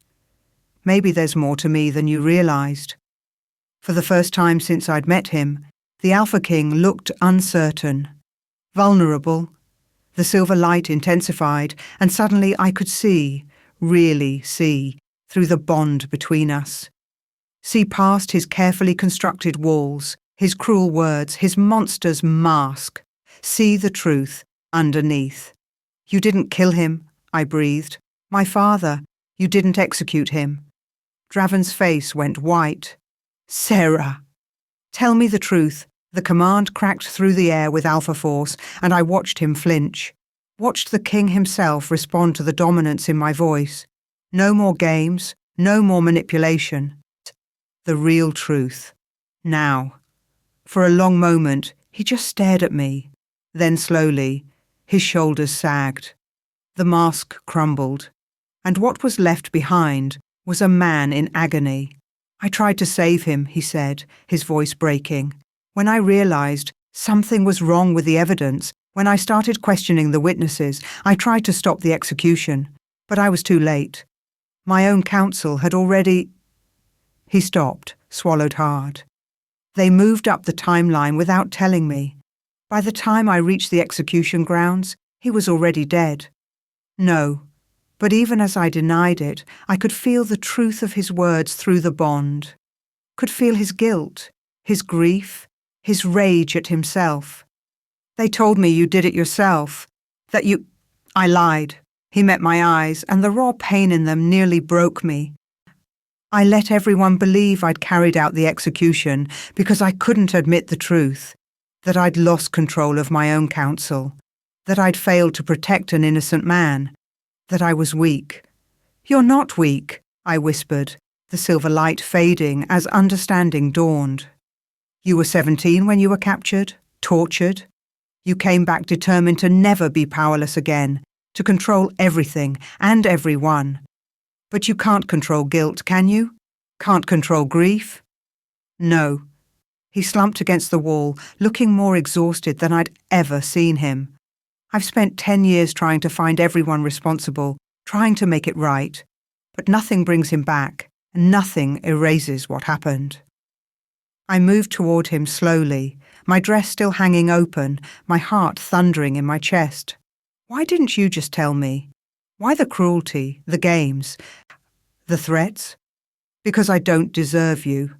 Maybe there's more to me than you realized. For the first time since I'd met him, the Alpha King looked uncertain, vulnerable. The silver light intensified, and suddenly I could see, really see, through the bond between us. See past his carefully constructed walls, his cruel words, his monster's mask. See the truth underneath. You didn't kill him, I breathed. My father, you didn't execute him. Draven's face went white. Sarah! Tell me the truth. The command cracked through the air with alpha force, and I watched him flinch. Watched the king himself respond to the dominance in my voice. No more games, no more manipulation. The real truth. Now. For a long moment, he just stared at me. Then slowly, his shoulders sagged. The mask crumbled. And what was left behind was a man in agony. I tried to save him, he said, his voice breaking. When I realized something was wrong with the evidence, when I started questioning the witnesses, I tried to stop the execution, but I was too late. My own counsel had already... He stopped, swallowed hard. They moved up the timeline without telling me. By the time I reached the execution grounds, he was already dead. No, but even as I denied it, I could feel the truth of his words through the bond. Could feel his guilt, his grief, his rage at himself. They told me you did it yourself, that you... I lied. He met my eyes, and the raw pain in them nearly broke me. I let everyone believe I'd carried out the execution because I couldn't admit the truth, that I'd lost control of my own counsel, that I'd failed to protect an innocent man, that I was weak. You're not weak, I whispered, the silver light fading as understanding dawned. You were 17 when you were captured, tortured. You came back determined to never be powerless again, to control everything and everyone. But you can't control guilt, can you? Can't control grief? No. He slumped against the wall, looking more exhausted than I'd ever seen him. I've spent 10 years trying to find everyone responsible, trying to make it right. But nothing brings him back, and nothing erases what happened. I moved toward him slowly, my dress still hanging open, my heart thundering in my chest. Why didn't you just tell me? Why the cruelty, the games, the threats? Because I don't deserve you.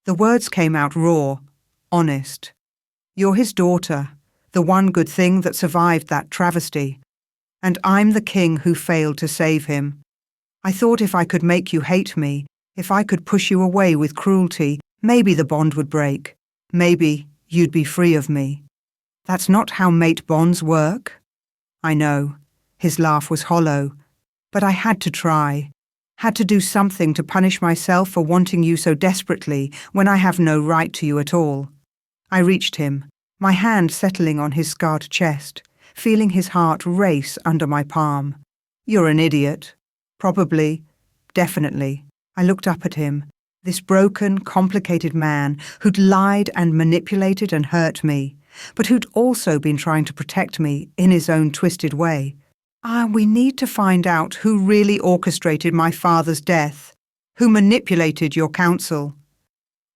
The words came out raw, honest. You're his daughter, the one good thing that survived that travesty. And I'm the king who failed to save him. I thought if I could make you hate me, if I could push you away with cruelty, maybe the bond would break. Maybe you'd be free of me. That's not how mate bonds work. I know. His laugh was hollow. But I had to try. Had to do something to punish myself for wanting you so desperately when I have no right to you at all. I reached him, my hand settling on his scarred chest, feeling his heart race under my palm. You're an idiot. Probably. Definitely. I looked up at him, this broken, complicated man who'd lied and manipulated and hurt me, but who'd also been trying to protect me in his own twisted way. We need to find out who really orchestrated my father's death, who manipulated your counsel.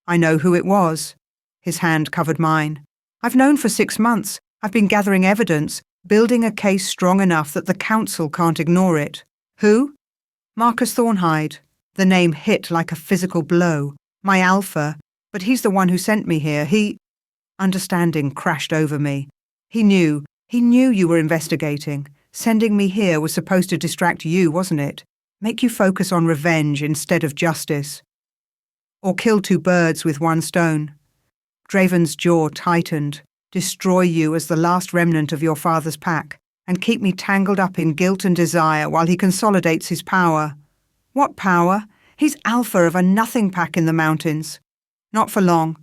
I know who it was. His hand covered mine. I've known for 6 months. I've been gathering evidence, building a case strong enough that the council can't ignore it. Who? Marcus Thornhide. The name hit like a physical blow. My alpha. But he's the one who sent me here. Understanding crashed over me. He knew you were investigating. Sending me here was supposed to distract you, wasn't it? Make you focus on revenge instead of justice. Or kill 2 birds with 1 stone. Draven's jaw tightened. Destroy you as the last remnant of your father's pack, and keep me tangled up in guilt and desire while he consolidates his power. What power? He's alpha of a nothing pack in the mountains. Not for long.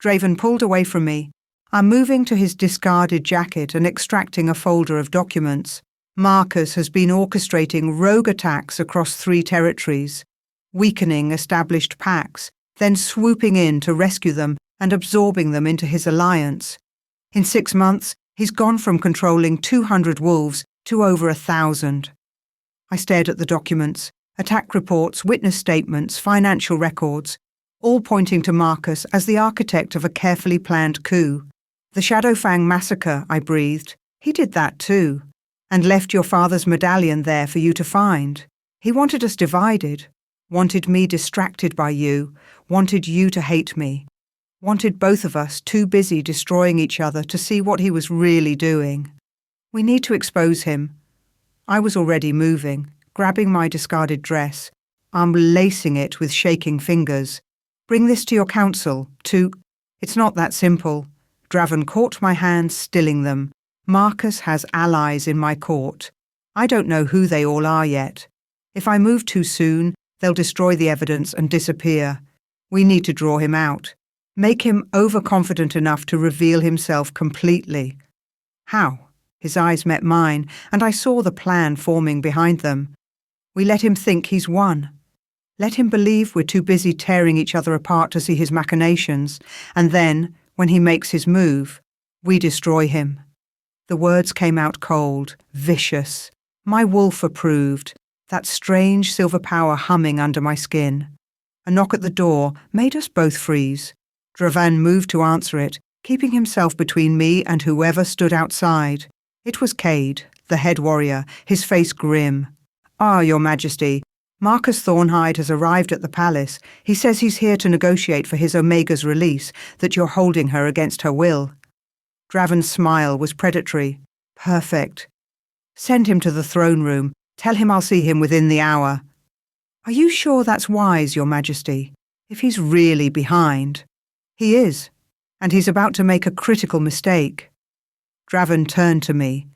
Draven pulled away from me. I'm moving to his discarded jacket and extracting a folder of documents. Marcus has been orchestrating rogue attacks across 3 territories, weakening established packs, then swooping in to rescue them and absorbing them into his alliance. In 6 months, he's gone from controlling 200 wolves to over 1,000. I stared at the documents, attack reports, witness statements, financial records, all pointing to Marcus as the architect of a carefully planned coup. The Shadowfang massacre, I breathed. He did that too, and left your father's medallion there for you to find. He wanted us divided, wanted me distracted by you, wanted you to hate me, wanted both of us too busy destroying each other to see what he was really doing. We need to expose him. I was already moving, grabbing my discarded dress, unlacing it with shaking fingers. Bring this to your council, to... It's not that simple. Draven caught my hands, stilling them. Marcus has allies in my court. I don't know who they all are yet. If I move too soon, they'll destroy the evidence and disappear. We need to draw him out. Make him overconfident enough to reveal himself completely. How? His eyes met mine, and I saw the plan forming behind them. We let him think he's won. Let him believe we're too busy tearing each other apart to see his machinations, and then, when he makes his move, we destroy him. The words came out cold, vicious. My wolf approved, that strange silver power humming under my skin. A knock at the door made us both freeze. Draven moved to answer it, keeping himself between me and whoever stood outside. It was Cade, the head warrior, his face grim. "Ah, Your Majesty, Marcus Thornhide has arrived at the palace. He says he's here to negotiate for his Omega's release, that you're holding her against her will." Draven's smile was predatory. "Perfect. Send him to the throne room. Tell him I'll see him within the hour." "Are you sure that's wise, Your Majesty? If he's really behind." "He is, and he's about to make a critical mistake." Draven turned to me.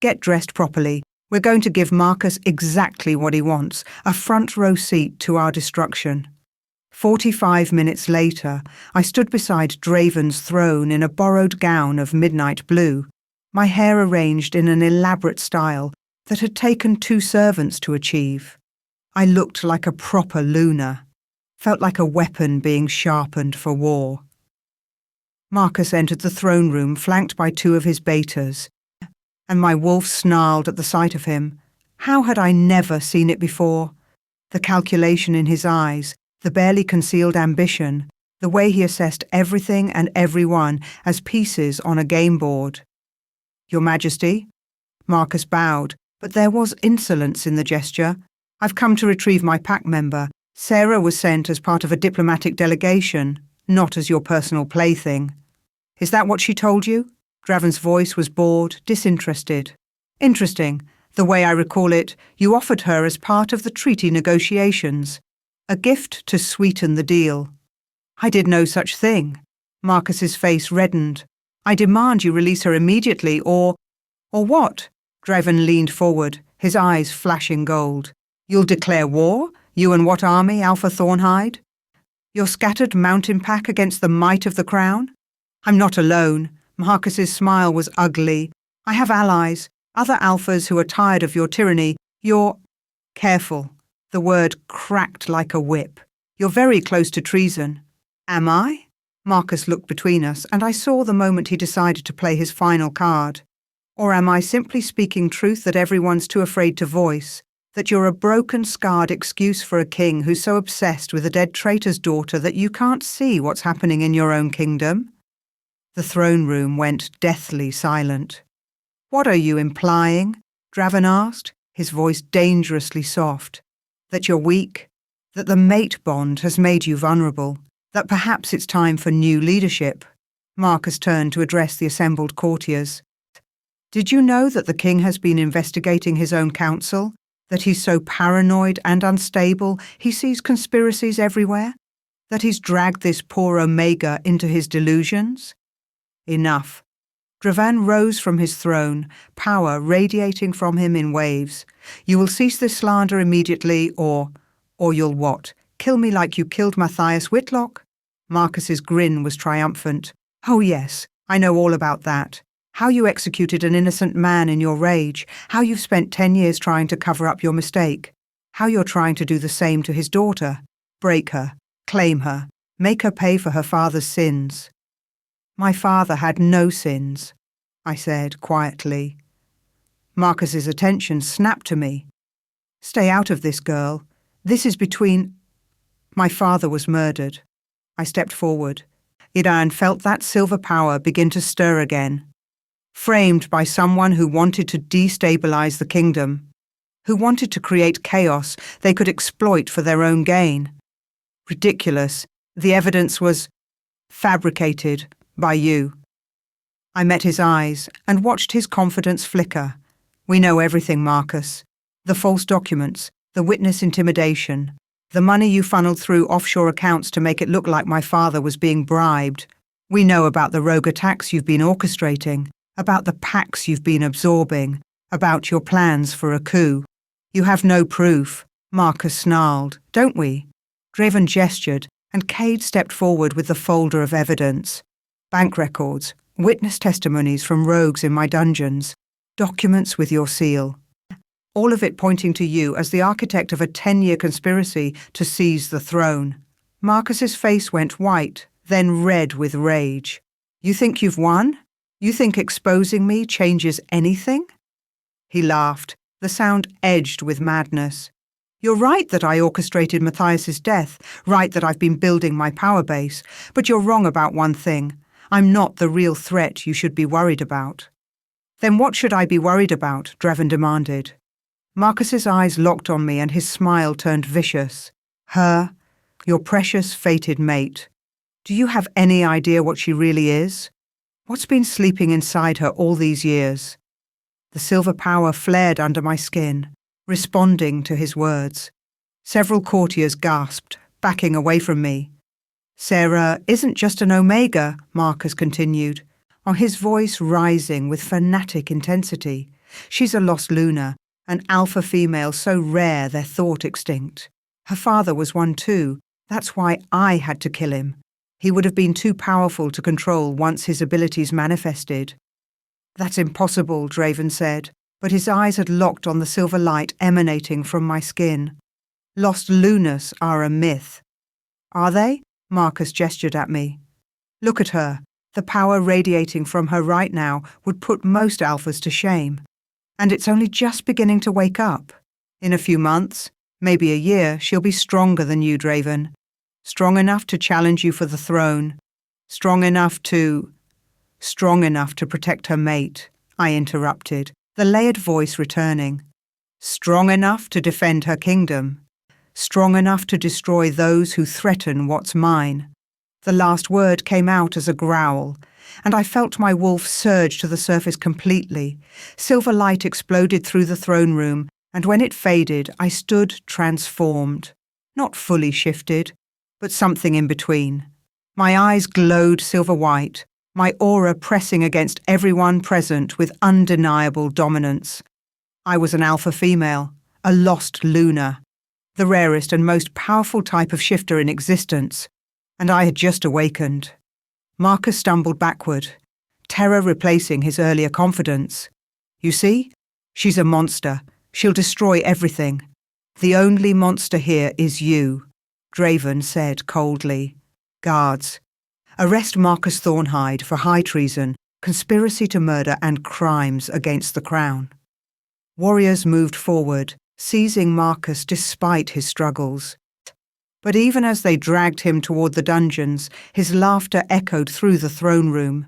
"Get dressed properly. We're going to give Marcus exactly what he wants, a front row seat to our destruction." 45 minutes later, I stood beside Draven's throne in a borrowed gown of midnight blue, my hair arranged in an elaborate style that had taken 2 servants to achieve. I looked like a proper Luna, felt like a weapon being sharpened for war. Marcus entered the throne room flanked by 2 of his betas, and my wolf snarled at the sight of him. How had I never seen it before? The calculation in his eyes, the barely concealed ambition, the way he assessed everything and everyone as pieces on a game board. "Your Majesty?" Marcus bowed, but there was insolence in the gesture. "I've come to retrieve my pack member. Sarah was sent as part of a diplomatic delegation, not as your personal plaything." "Is that what she told you?" Draven's voice was bored, disinterested. "Interesting. The way I recall it, you offered her as part of the treaty negotiations. A gift to sweeten the deal." "I did no such thing." Marcus's face reddened. "I demand you release her immediately, or what?" Draven leaned forward, his eyes flashing gold. "You'll declare war? You and what army, Alpha Thornhide? Your scattered mountain pack against the might of the crown?" "I'm not alone." Marcus's smile was ugly. "I have allies, other alphas who are tired of your tyranny. You're..." "Careful." The word cracked like a whip. "You're very close to treason." "Am I?" Marcus looked between us, and I saw the moment he decided to play his final card. "Or am I simply speaking truth that everyone's too afraid to voice? That you're a broken, scarred excuse for a king who's so obsessed with a dead traitor's daughter that you can't see what's happening in your own kingdom?" The throne room went deathly silent. "What are you implying?" Draven asked, his voice dangerously soft. "That you're weak? That the mate bond has made you vulnerable? That perhaps it's time for new leadership?" Marcus turned to address the assembled courtiers. "Did you know that the king has been investigating his own council? That he's so paranoid and unstable he sees conspiracies everywhere? That he's dragged this poor Omega into his delusions?" Enough. Draven rose from his throne, power radiating from him in waves. "You will cease this slander immediately, or you'll what? Kill me like you killed Matthias Whitlock?" Marcus's grin was triumphant. "Oh yes, I know all about that. How you executed an innocent man in your rage, how you've spent 10 years trying to cover up your mistake, how you're trying to do the same to his daughter. Break her, claim her, make her pay for her father's sins." "My father had no sins," I said quietly. Marcus's attention snapped to me. "Stay out of this, girl. This is between..." "My father was murdered." I stepped forward. Iran felt that silver power begin to stir again, framed by someone who wanted to destabilize the kingdom, who wanted to create chaos they could exploit for their own gain. Ridiculous. The evidence was fabricated by you. I met his eyes and watched his confidence flicker. We know everything, Marcus. The false documents, the witness intimidation, the money you funneled through offshore accounts to make it look like my father was being bribed. We know about the rogue attacks you've been orchestrating, about the pacts you've been absorbing, about your plans for a coup. You have no proof, Marcus snarled, don't we? Draven gestured, and Cade stepped forward with the folder of evidence. Bank records, witness testimonies from rogues in my dungeons, documents with your seal. All of it pointing to you as the architect of a 10-year conspiracy to seize the throne. Marcus's face went white, then red with rage. You think you've won? You think exposing me changes anything? He laughed, the sound edged with madness. You're right that I orchestrated Matthias's death, right that I've been building my power base, but you're wrong about one thing. I'm not the real threat you should be worried about. Then what should I be worried about? Draven demanded. Marcus's eyes locked on me and his smile turned vicious. Her, your precious fated mate. Do you have any idea what she really is? What's been sleeping inside her all these years? The silver power flared under my skin, responding to his words. Several courtiers gasped, backing away from me. Sarah isn't just an Omega, Marcus continued, on his voice rising with fanatic intensity. She's a lost Luna, an alpha female so rare their thought extinct. Her father was one too. That's why I had to kill him. He would have been too powerful to control once his abilities manifested. That's impossible, Draven said, but his eyes had locked on the silver light emanating from my skin. Lost Lunas are a myth. Are they? Marcus gestured at me. Look at her. The power radiating from her right now would put most alphas to shame. And it's only just beginning to wake up. In a few months, maybe a year, she'll be stronger than you, Draven. Strong enough to challenge you for the throne. Strong enough to protect her mate, I interrupted, the layered voice returning. Strong enough to defend her kingdom. Strong enough to destroy those who threaten what's mine. The last word came out as a growl, and I felt my wolf surge to the surface completely. Silver light exploded through the throne room, and when it faded, I stood transformed. Not fully shifted, but something in between. My eyes glowed silver white, my aura pressing against everyone present with undeniable dominance. I was an alpha female, a lost Luna, the rarest and most powerful type of shifter in existence, and I had just awakened. Marcus stumbled backward, terror replacing his earlier confidence. You see? She's a monster. She'll destroy everything. The only monster here is you, Draven said coldly. Guards, arrest Marcus Thornhide for high treason, conspiracy to murder and crimes against the crown. Warriors moved forward, seizing Marcus despite his struggles. But even as they dragged him toward the dungeons, his laughter echoed through the throne room.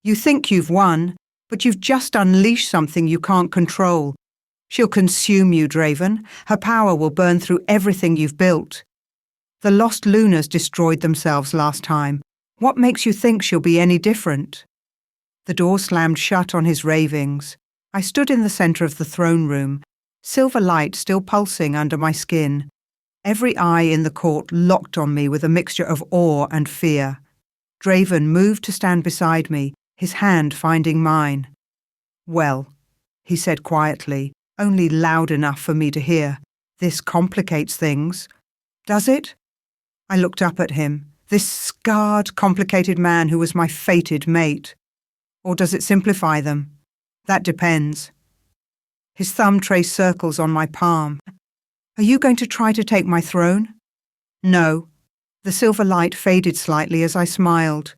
You think you've won, but you've just unleashed something you can't control. She'll consume you, Draven. Her power will burn through everything you've built. The Lost Lunas destroyed themselves last time. What makes you think she'll be any different? The door slammed shut on his ravings. I stood in the center of the throne room, silver light still pulsing under my skin. Every eye in the court locked on me with a mixture of awe and fear. Draven moved to stand beside me, his hand finding mine. Well, he said quietly, only loud enough for me to hear, this complicates things. Does it? I looked up at him, this scarred, complicated man who was my fated mate. Or does it simplify them? That depends. His thumb traced circles on my palm. Are you going to try to take my throne? No. The silver light faded slightly as I smiled.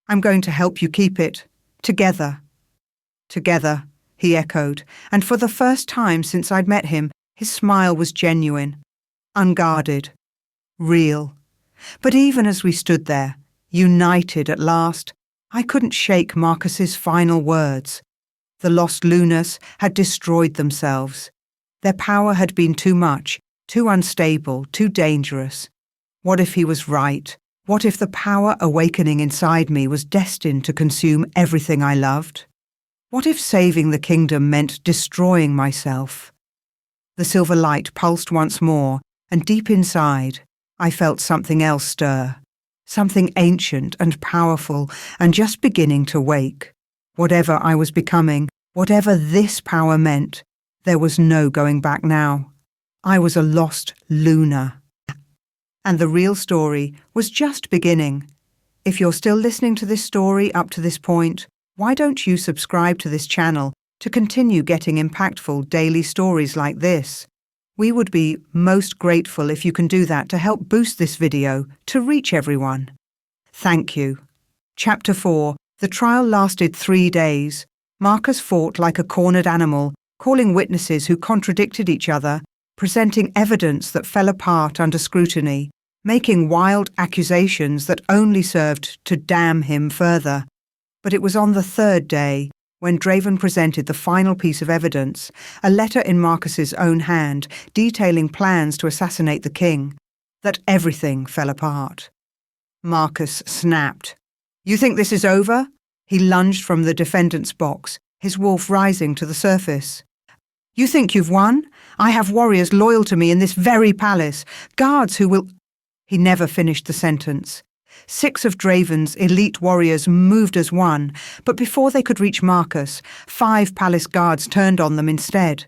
I'm going to help you keep it. Together. Together, he echoed, and for the first time since I'd met him, his smile was genuine, unguarded, real. But even as we stood there, United at last, I couldn't shake Marcus's final words. The lost Lunas had destroyed themselves. Their power had been too much, too unstable, too dangerous. What if he was right? What if the power awakening inside me was destined to consume everything I loved? What if saving the kingdom meant destroying myself? The silver light pulsed once more, and deep inside, I felt something else stir. Something ancient and powerful, and just beginning to wake. Whatever I was becoming, whatever this power meant, there was no going back now. I was a lost Luna. And the real story was just beginning. If you're still listening to this story up to this point, why don't you subscribe to this channel to continue getting impactful daily stories like this? We would be most grateful if you can do that to help boost this video to reach everyone. Thank you. Chapter 4. The trial lasted 3 days. Marcus fought like a cornered animal, calling witnesses who contradicted each other, presenting evidence that fell apart under scrutiny, making wild accusations that only served to damn him further. But it was on the 3rd day, when Draven presented the final piece of evidence, a letter in Marcus's own hand detailing plans to assassinate the king, that everything fell apart. Marcus snapped. "You think this is over?" He lunged from the defendant's box, his wolf rising to the surface. "You think you've won? I have warriors loyal to me in this very palace, guards who will—" He never finished the sentence. 6 of Draven's elite warriors moved as one, but before they could reach Marcus, 5 palace guards turned on them instead.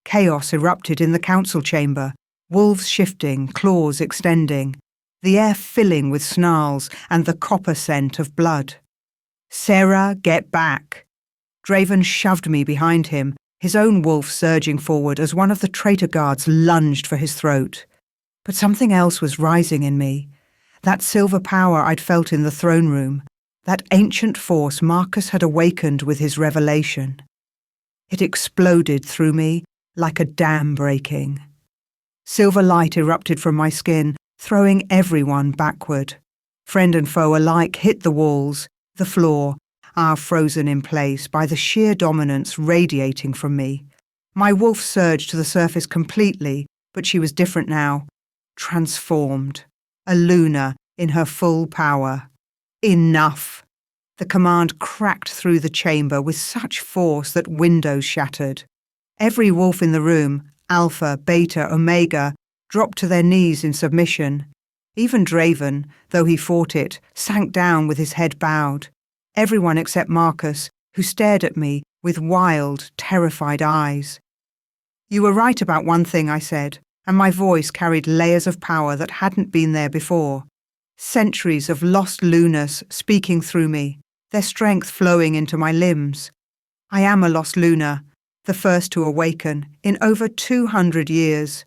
Chaos erupted in the council chamber, wolves shifting, claws extending, the air filling with snarls and the copper scent of blood. "Sarah, get back!" Draven shoved me behind him, his own wolf surging forward as one of the traitor guards lunged for his throat. But something else was rising in me. That silver power I'd felt in the throne room, that ancient force Marcus had awakened with his revelation. It exploded through me like a dam breaking. Silver light erupted from my skin, throwing everyone backward. Friend and foe alike hit the walls, the floor, frozen in place by the sheer dominance radiating from me. My wolf surged to the surface completely, but she was different now, transformed. A Luna in her full power. Enough! The command cracked through the chamber with such force that windows shattered. Every wolf in the room, Alpha, Beta, Omega, dropped to their knees in submission. Even Draven, though he fought it, sank down with his head bowed. Everyone except Marcus, who stared at me with wild, terrified eyes. "You were right about one thing," I said, and my voice carried layers of power that hadn't been there before. Centuries of lost Lunas speaking through me, their strength flowing into my limbs. I am a lost Luna, the first to awaken in over 200 years.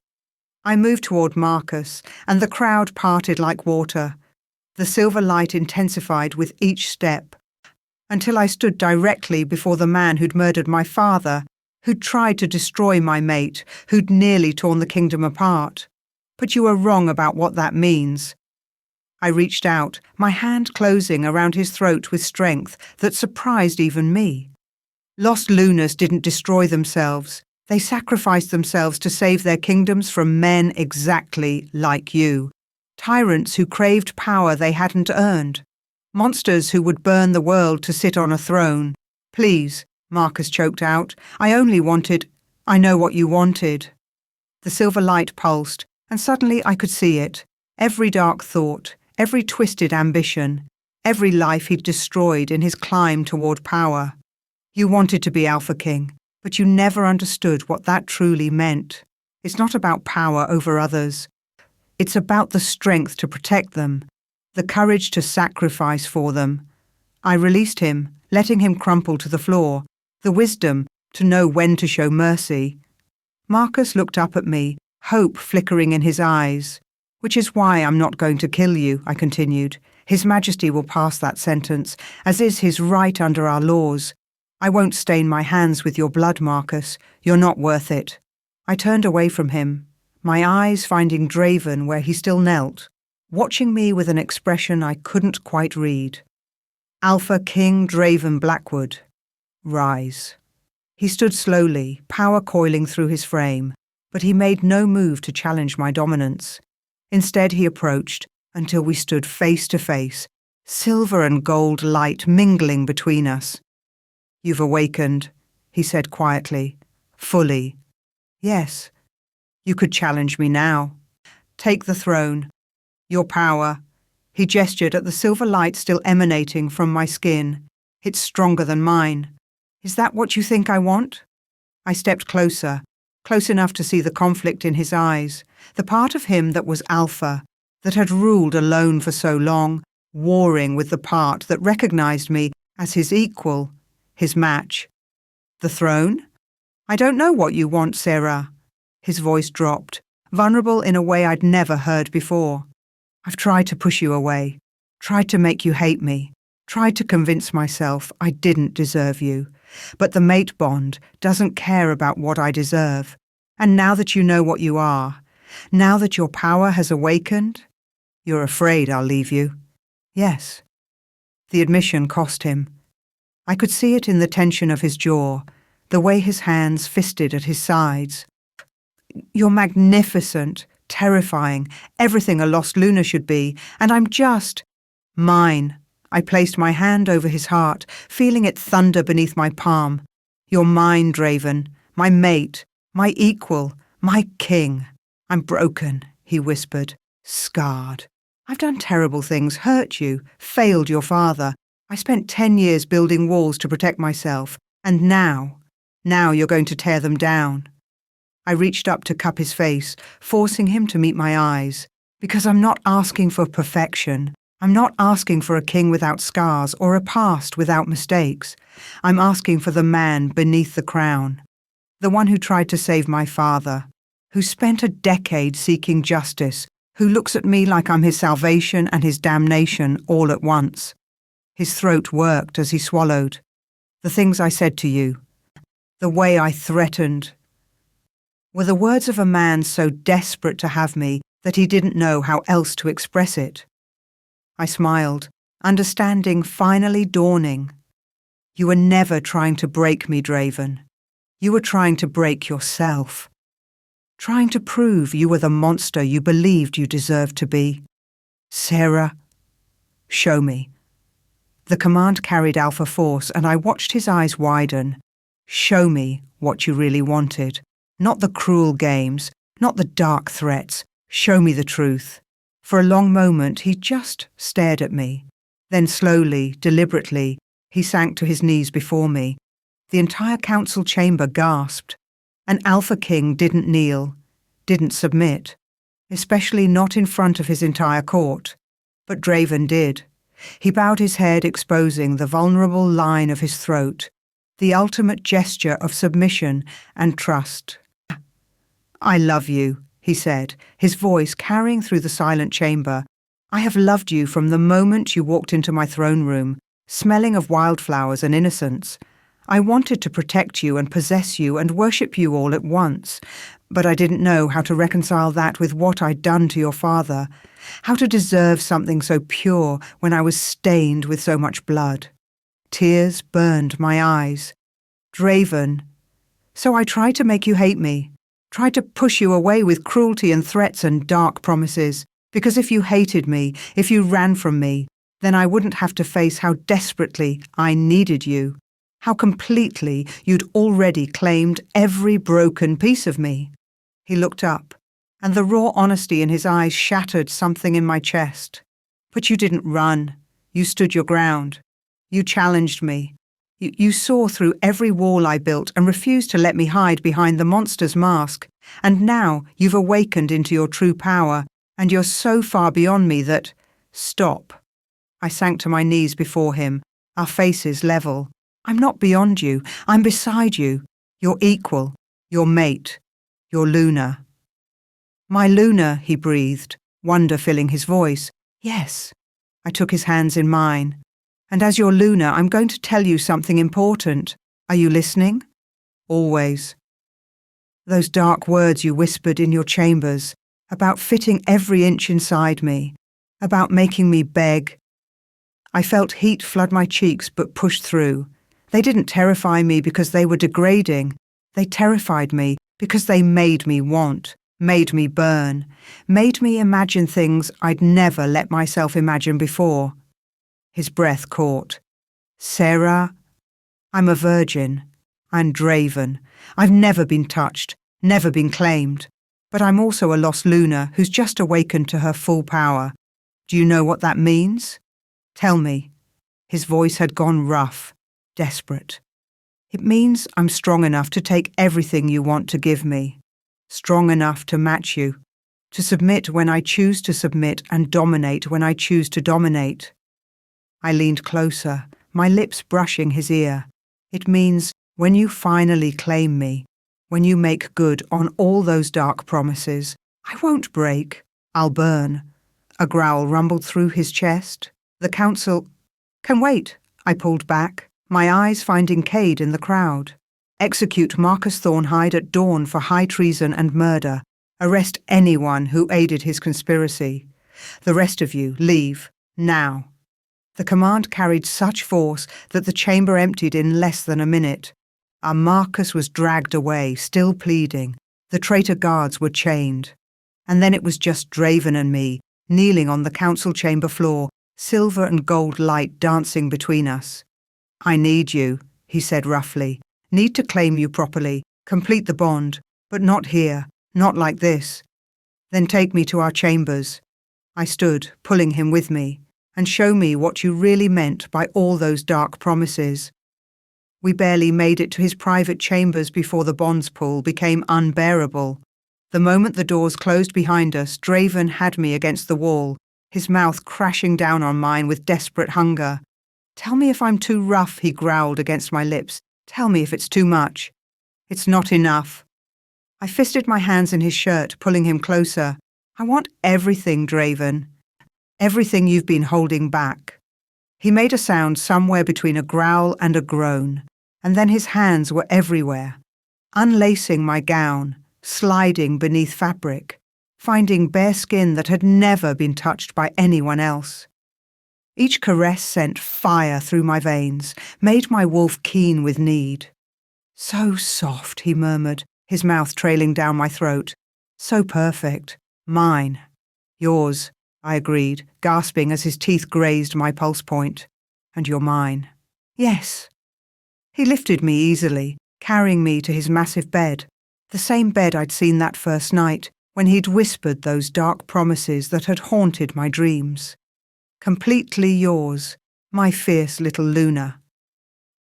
I moved toward Marcus, and the crowd parted like water. The silver light intensified with each step, until I stood directly before the man who'd murdered my father, who'd tried to destroy my mate, who'd nearly torn the kingdom apart. But you are wrong about what that means. I reached out, my hand closing around his throat with strength that surprised even me. Lost Lunas didn't destroy themselves. They sacrificed themselves to save their kingdoms from men exactly like you. Tyrants who craved power they hadn't earned. Monsters who would burn the world to sit on a throne. "Please," Marcus choked out, "I only wanted—" "I know what you wanted." The silver light pulsed, and suddenly I could see it. Every dark thought, every twisted ambition, every life he'd destroyed in his climb toward power. You wanted to be Alpha King, but you never understood what that truly meant. It's not about power over others. It's about the strength to protect them, the courage to sacrifice for them. I released him, letting him crumple to the floor, the wisdom to know when to show mercy. Marcus looked up at me, hope flickering in his eyes. "Which is why I'm not going to kill you," I continued. "His Majesty will pass that sentence, as is his right under our laws. I won't stain my hands with your blood, Marcus. You're not worth it." I turned away from him, my eyes finding Draven where he still knelt, watching me with an expression I couldn't quite read. Alpha King Draven Blackwood, rise. He stood slowly, power coiling through his frame, but he made no move to challenge my dominance. Instead, he approached until we stood face to face, silver and gold light mingling between us. You've awakened, he said quietly, fully. Yes, you could challenge me now. Take the throne. Your power. He gestured at the silver light still emanating from my skin. It's stronger than mine. Is that what you think I want? I stepped closer, close enough to see the conflict in his eyes, the part of him that was alpha, that had ruled alone for so long, warring with the part that recognized me as his equal, his match. The throne? I don't know what you want, Sarah. His voice dropped, vulnerable in a way I'd never heard before. I've tried to push you away, tried to make you hate me, tried to convince myself I didn't deserve you. But the mate bond doesn't care about what I deserve. And now that you know what you are, now that your power has awakened, you're afraid I'll leave you. Yes. The admission cost him. I could see it in the tension of his jaw, the way his hands fisted at his sides. You're magnificent, terrifying, everything a lost Luna should be, and I'm just mine. I placed my hand over his heart, feeling it thunder beneath my palm. You're mine, Draven, my mate, my equal, my king. I'm broken, he whispered, scarred. I've done terrible things, hurt you, failed your father. I spent 10 years building walls to protect myself, and now you're going to tear them down. I reached up to cup his face, forcing him to meet my eyes, because I'm not asking for perfection. I'm not asking for a king without scars or a past without mistakes. I'm asking for the man beneath the crown, the one who tried to save my father, who spent a decade seeking justice, who looks at me like I'm his salvation and his damnation all at once. His throat worked as he swallowed. The things I said to you, the way I threatened, were the words of a man so desperate to have me that he didn't know how else to express it. I smiled, understanding finally dawning. You were never trying to break me, Draven. You were trying to break yourself. Trying to prove you were the monster you believed you deserved to be. Sarah, show me. The command carried alpha force, and I watched his eyes widen. Show me what you really wanted. Not the cruel games, not the dark threats. Show me the truth. For a long moment, he just stared at me. Then slowly, deliberately, he sank to his knees before me. The entire council chamber gasped. An Alpha King didn't kneel, didn't submit, especially not in front of his entire court. But Draven did. He bowed his head, exposing the vulnerable line of his throat, the ultimate gesture of submission and trust. I love you, he said, his voice carrying through the silent chamber. I have loved you from the moment you walked into my throne room, smelling of wildflowers and innocence. I wanted to protect you and possess you and worship you all at once, but I didn't know how to reconcile that with what I'd done to your father, how to deserve something so pure when I was stained with so much blood. Tears burned my eyes. Draven. So I tried to make you hate me. Tried to push you away with cruelty and threats and dark promises, because if you hated me, if you ran from me, then I wouldn't have to face how desperately I needed you, how completely you'd already claimed every broken piece of me. He looked up, and the raw honesty in his eyes shattered something in my chest. But you didn't run. You stood your ground. You challenged me. You saw through every wall I built and refused to let me hide behind the monster's mask. And now you've awakened into your true power, and you're so far beyond me that— Stop. I sank to my knees before him, our faces level. I'm not beyond you. I'm beside you. Your equal. Your mate. Your Luna. My Luna, he breathed, wonder filling his voice. Yes. I took his hands in mine. And as your Luna, I'm going to tell you something important. Are you listening? Always. Those dark words you whispered in your chambers, about fitting every inch inside me, about making me beg. I felt heat flood my cheeks but pushed through. They didn't terrify me because they were degrading. They terrified me because they made me want, made me burn, made me imagine things I'd never let myself imagine before. His breath caught. Sarah, I'm a virgin. I'm Draven. I've never been touched, never been claimed. But I'm also a lost Luna who's just awakened to her full power. Do you know what that means? Tell me. His voice had gone rough, desperate. It means I'm strong enough to take everything you want to give me. Strong enough to match you. To submit when I choose to submit and dominate when I choose to dominate. I leaned closer, my lips brushing his ear. It means when you finally claim me, when you make good on all those dark promises, I won't break. I'll burn. A growl rumbled through his chest. The council can wait. I pulled back, my eyes finding Cade in the crowd. Execute Marcus Thornhide at dawn for high treason and murder. Arrest anyone who aided his conspiracy. The rest of you, leave, now. The command carried such force that the chamber emptied in less than a minute. Our Marcus was dragged away, still pleading. The traitor guards were chained. And then it was just Draven and me, kneeling on the council chamber floor, silver and gold light dancing between us. I need you, he said roughly. Need to claim you properly, complete the bond, but not here, not like this. Then take me to our chambers. I stood, pulling him with me, and show me what you really meant by all those dark promises. We barely made it to his private chambers before the bonds pool became unbearable. The moment the doors closed behind us, Draven had me against the wall, his mouth crashing down on mine with desperate hunger. Tell me if I'm too rough, he growled against my lips. Tell me if it's too much. It's not enough. I fisted my hands in his shirt, pulling him closer. I want everything, Draven. Everything you've been holding back. He made a sound somewhere between a growl and a groan, and then his hands were everywhere, unlacing my gown, sliding beneath fabric, finding bare skin that had never been touched by anyone else. Each caress sent fire through my veins, made my wolf keen with need. So soft, he murmured, his mouth trailing down my throat. So perfect. Mine. Yours, I agreed, gasping as his teeth grazed my pulse point. And you're mine. Yes. He lifted me easily, carrying me to his massive bed, the same bed I'd seen that first night, when he'd whispered those dark promises that had haunted my dreams. Completely yours, my fierce little Luna.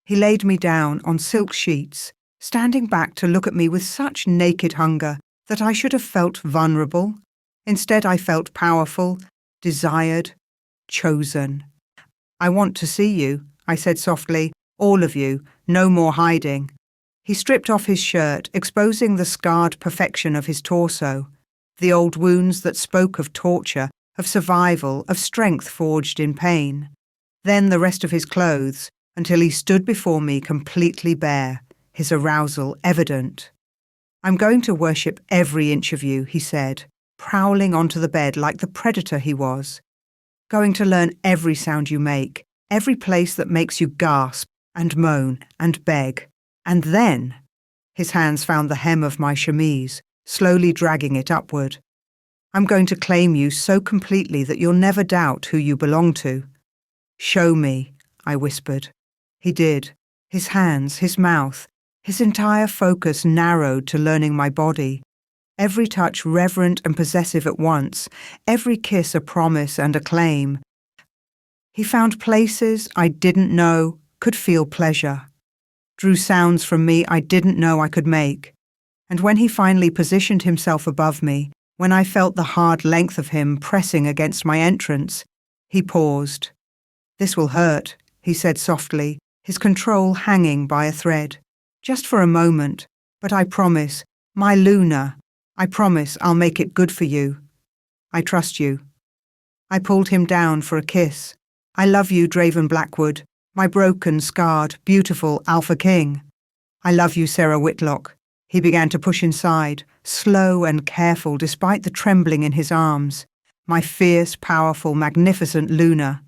He laid me down on silk sheets, standing back to look at me with such naked hunger that I should have felt vulnerable. Instead, I felt powerful, desired, chosen. I want to see you, I said softly, all of you, no more hiding. He stripped off his shirt, exposing the scarred perfection of his torso, the old wounds that spoke of torture, of survival, of strength forged in pain. Then the rest of his clothes, until he stood before me completely bare, his arousal evident. I'm going to worship every inch of you, he said, prowling onto the bed like the predator he was. Going to learn every sound you make, every place that makes you gasp and moan and beg. And then, his hands found the hem of my chemise, slowly dragging it upward. I'm going to claim you so completely that you'll never doubt who you belong to. Show me, I whispered. He did. His hands, his mouth, his entire focus narrowed to learning my body. Every touch reverent and possessive at once, every kiss a promise and a claim. He found places I didn't know could feel pleasure, drew sounds from me I didn't know I could make. And when he finally positioned himself above me, when I felt the hard length of him pressing against my entrance, he paused. This will hurt, he said softly, his control hanging by a thread. Just for a moment, but I promise, my Luna, I promise I'll make it good for you. I trust you. I pulled him down for a kiss. I love you, Draven Blackwood, my broken, scarred, beautiful Alpha King. I love you, Sarah Whitlock. He began to push inside, slow and careful despite the trembling in his arms. my fierce, powerful, magnificent Luna.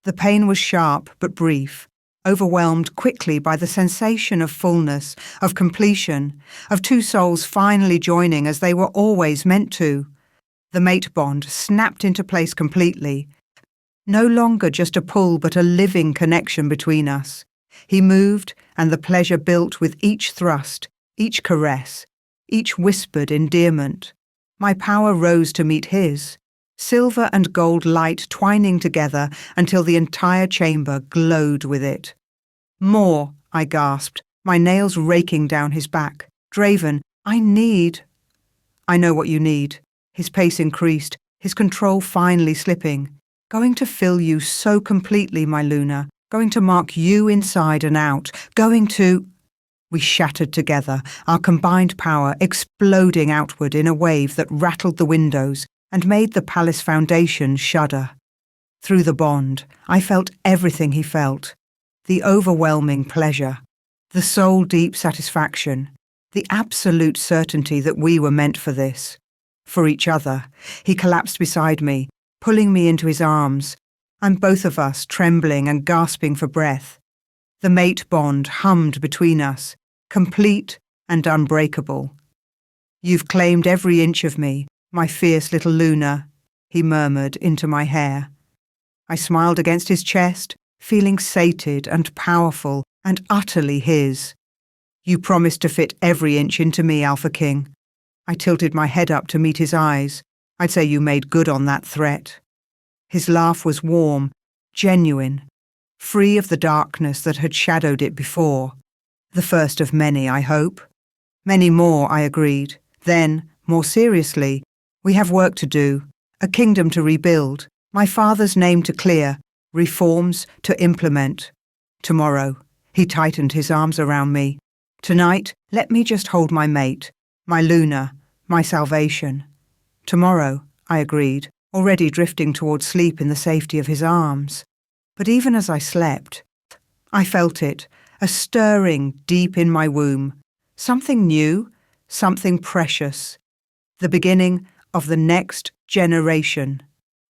The pain was sharp but brief, overwhelmed quickly by the sensation of fullness, of completion, of two souls finally joining as they were always meant to. The mate bond snapped into place completely. No longer just a pull but a living connection between us. He moved, and the pleasure built with each thrust, each caress, each whispered endearment. My power rose to meet his, silver and gold light twining together until the entire chamber glowed with it. "More," I gasped, my nails raking down his back. "Draven, I need—" "I know what you need." His pace increased, his control finally slipping. "Going to fill you so completely, my Luna. Going to mark you inside and out. Going to—" We shattered together, our combined power exploding outward in a wave that rattled the windows and made the palace foundation shudder. Through the bond, I felt everything he felt. The overwhelming pleasure, the soul-deep satisfaction, the absolute certainty that we were meant for this. For each other. He collapsed beside me, pulling me into his arms, and both of us trembling and gasping for breath. The mate bond hummed between us, complete and unbreakable. "You've claimed every inch of me, my fierce little Luna," he murmured into my hair. I smiled against his chest, feeling sated and powerful and utterly his. "You promised to fit every inch into me, Alpha King." I tilted my head up to meet his eyes. "I'd say you made good on that threat." His laugh was warm, genuine, free of the darkness that had shadowed it before. "The first of many, I hope." "Many more," I agreed. Then, more seriously, "We have work to do, a kingdom to rebuild, my father's name to clear, reforms to implement. Tomorrow," he tightened his arms around me. "Tonight, let me just hold my mate, my Luna, my salvation." "Tomorrow," I agreed, already drifting towards sleep in the safety of his arms. But even as I slept, I felt it, a stirring deep in my womb. Something new, something precious. The beginning of the next generation.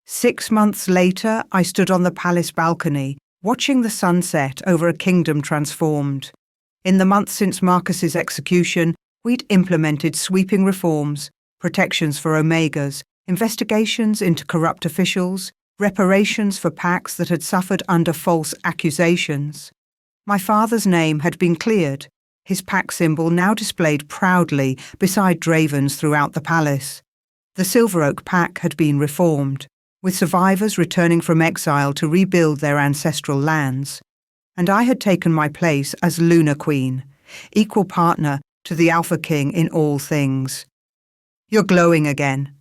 6 months later, I stood on the palace balcony, watching the sunset over a kingdom transformed. In the months since Marcus's execution, we'd implemented sweeping reforms, protections for Omegas, investigations into corrupt officials, reparations for pacts that had suffered under false accusations. My father's name had been cleared, his pack symbol now displayed proudly beside Draven's throughout the palace. The Silver Oak pack had been reformed, with survivors returning from exile to rebuild their ancestral lands. And I had taken my place as Luna Queen, equal partner to the Alpha King in all things. "You're glowing again."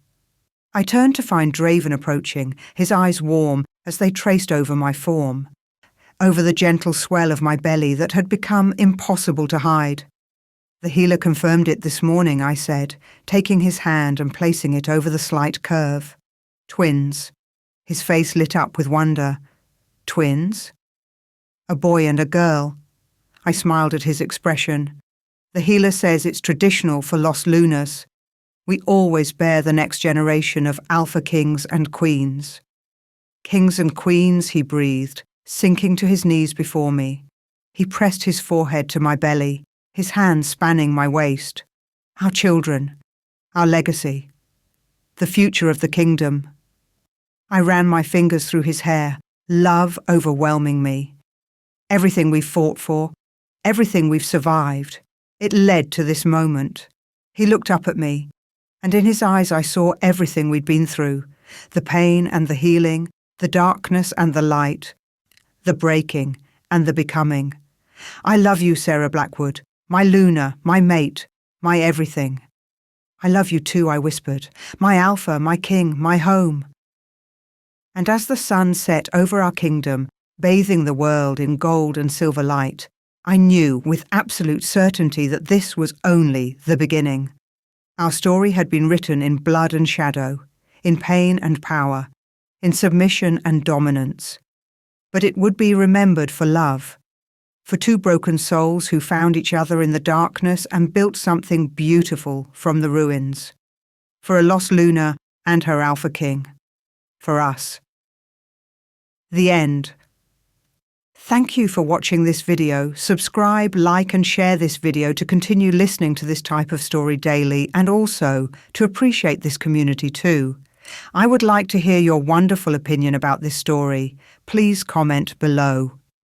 I turned to find Draven approaching, his eyes warm as they traced over my form, over the gentle swell of my belly that had become impossible to hide. "The healer confirmed it this morning," I said, taking his hand and placing it over the slight curve. "Twins." His face lit up with wonder. "Twins?" "A boy and a girl." I smiled at his expression. "The healer says it's traditional for lost Lunas. We always bear the next generation of Alpha Kings and Queens." "Kings and Queens," he breathed, sinking to his knees before me. He pressed his forehead to my belly, his hands spanning my waist. "Our children, our legacy, the future of the kingdom." I ran my fingers through his hair, love overwhelming me. Everything we've fought for, everything we've survived, it led to this moment. He looked up at me, and in his eyes I saw everything we'd been through, the pain and the healing, the darkness and the light, the breaking and the becoming. "I love you, Sarah Blackwood, my Luna, my mate, my everything." "I love you too," I whispered, "my Alpha, my King, my home." And as the sun set over our kingdom, bathing the world in gold and silver light, I knew with absolute certainty that this was only the beginning. Our story had been written in blood and shadow, in pain and power, in submission and dominance. But it would be remembered for love, for two broken souls who found each other in the darkness and built something beautiful from the ruins, for a lost Luna and her Alpha King. for us. The end. Thank you for watching this video. Subscribe, like and share this video to continue listening to this type of story daily and also to appreciate this community too. I would like to hear your wonderful opinion about this story. Please comment below.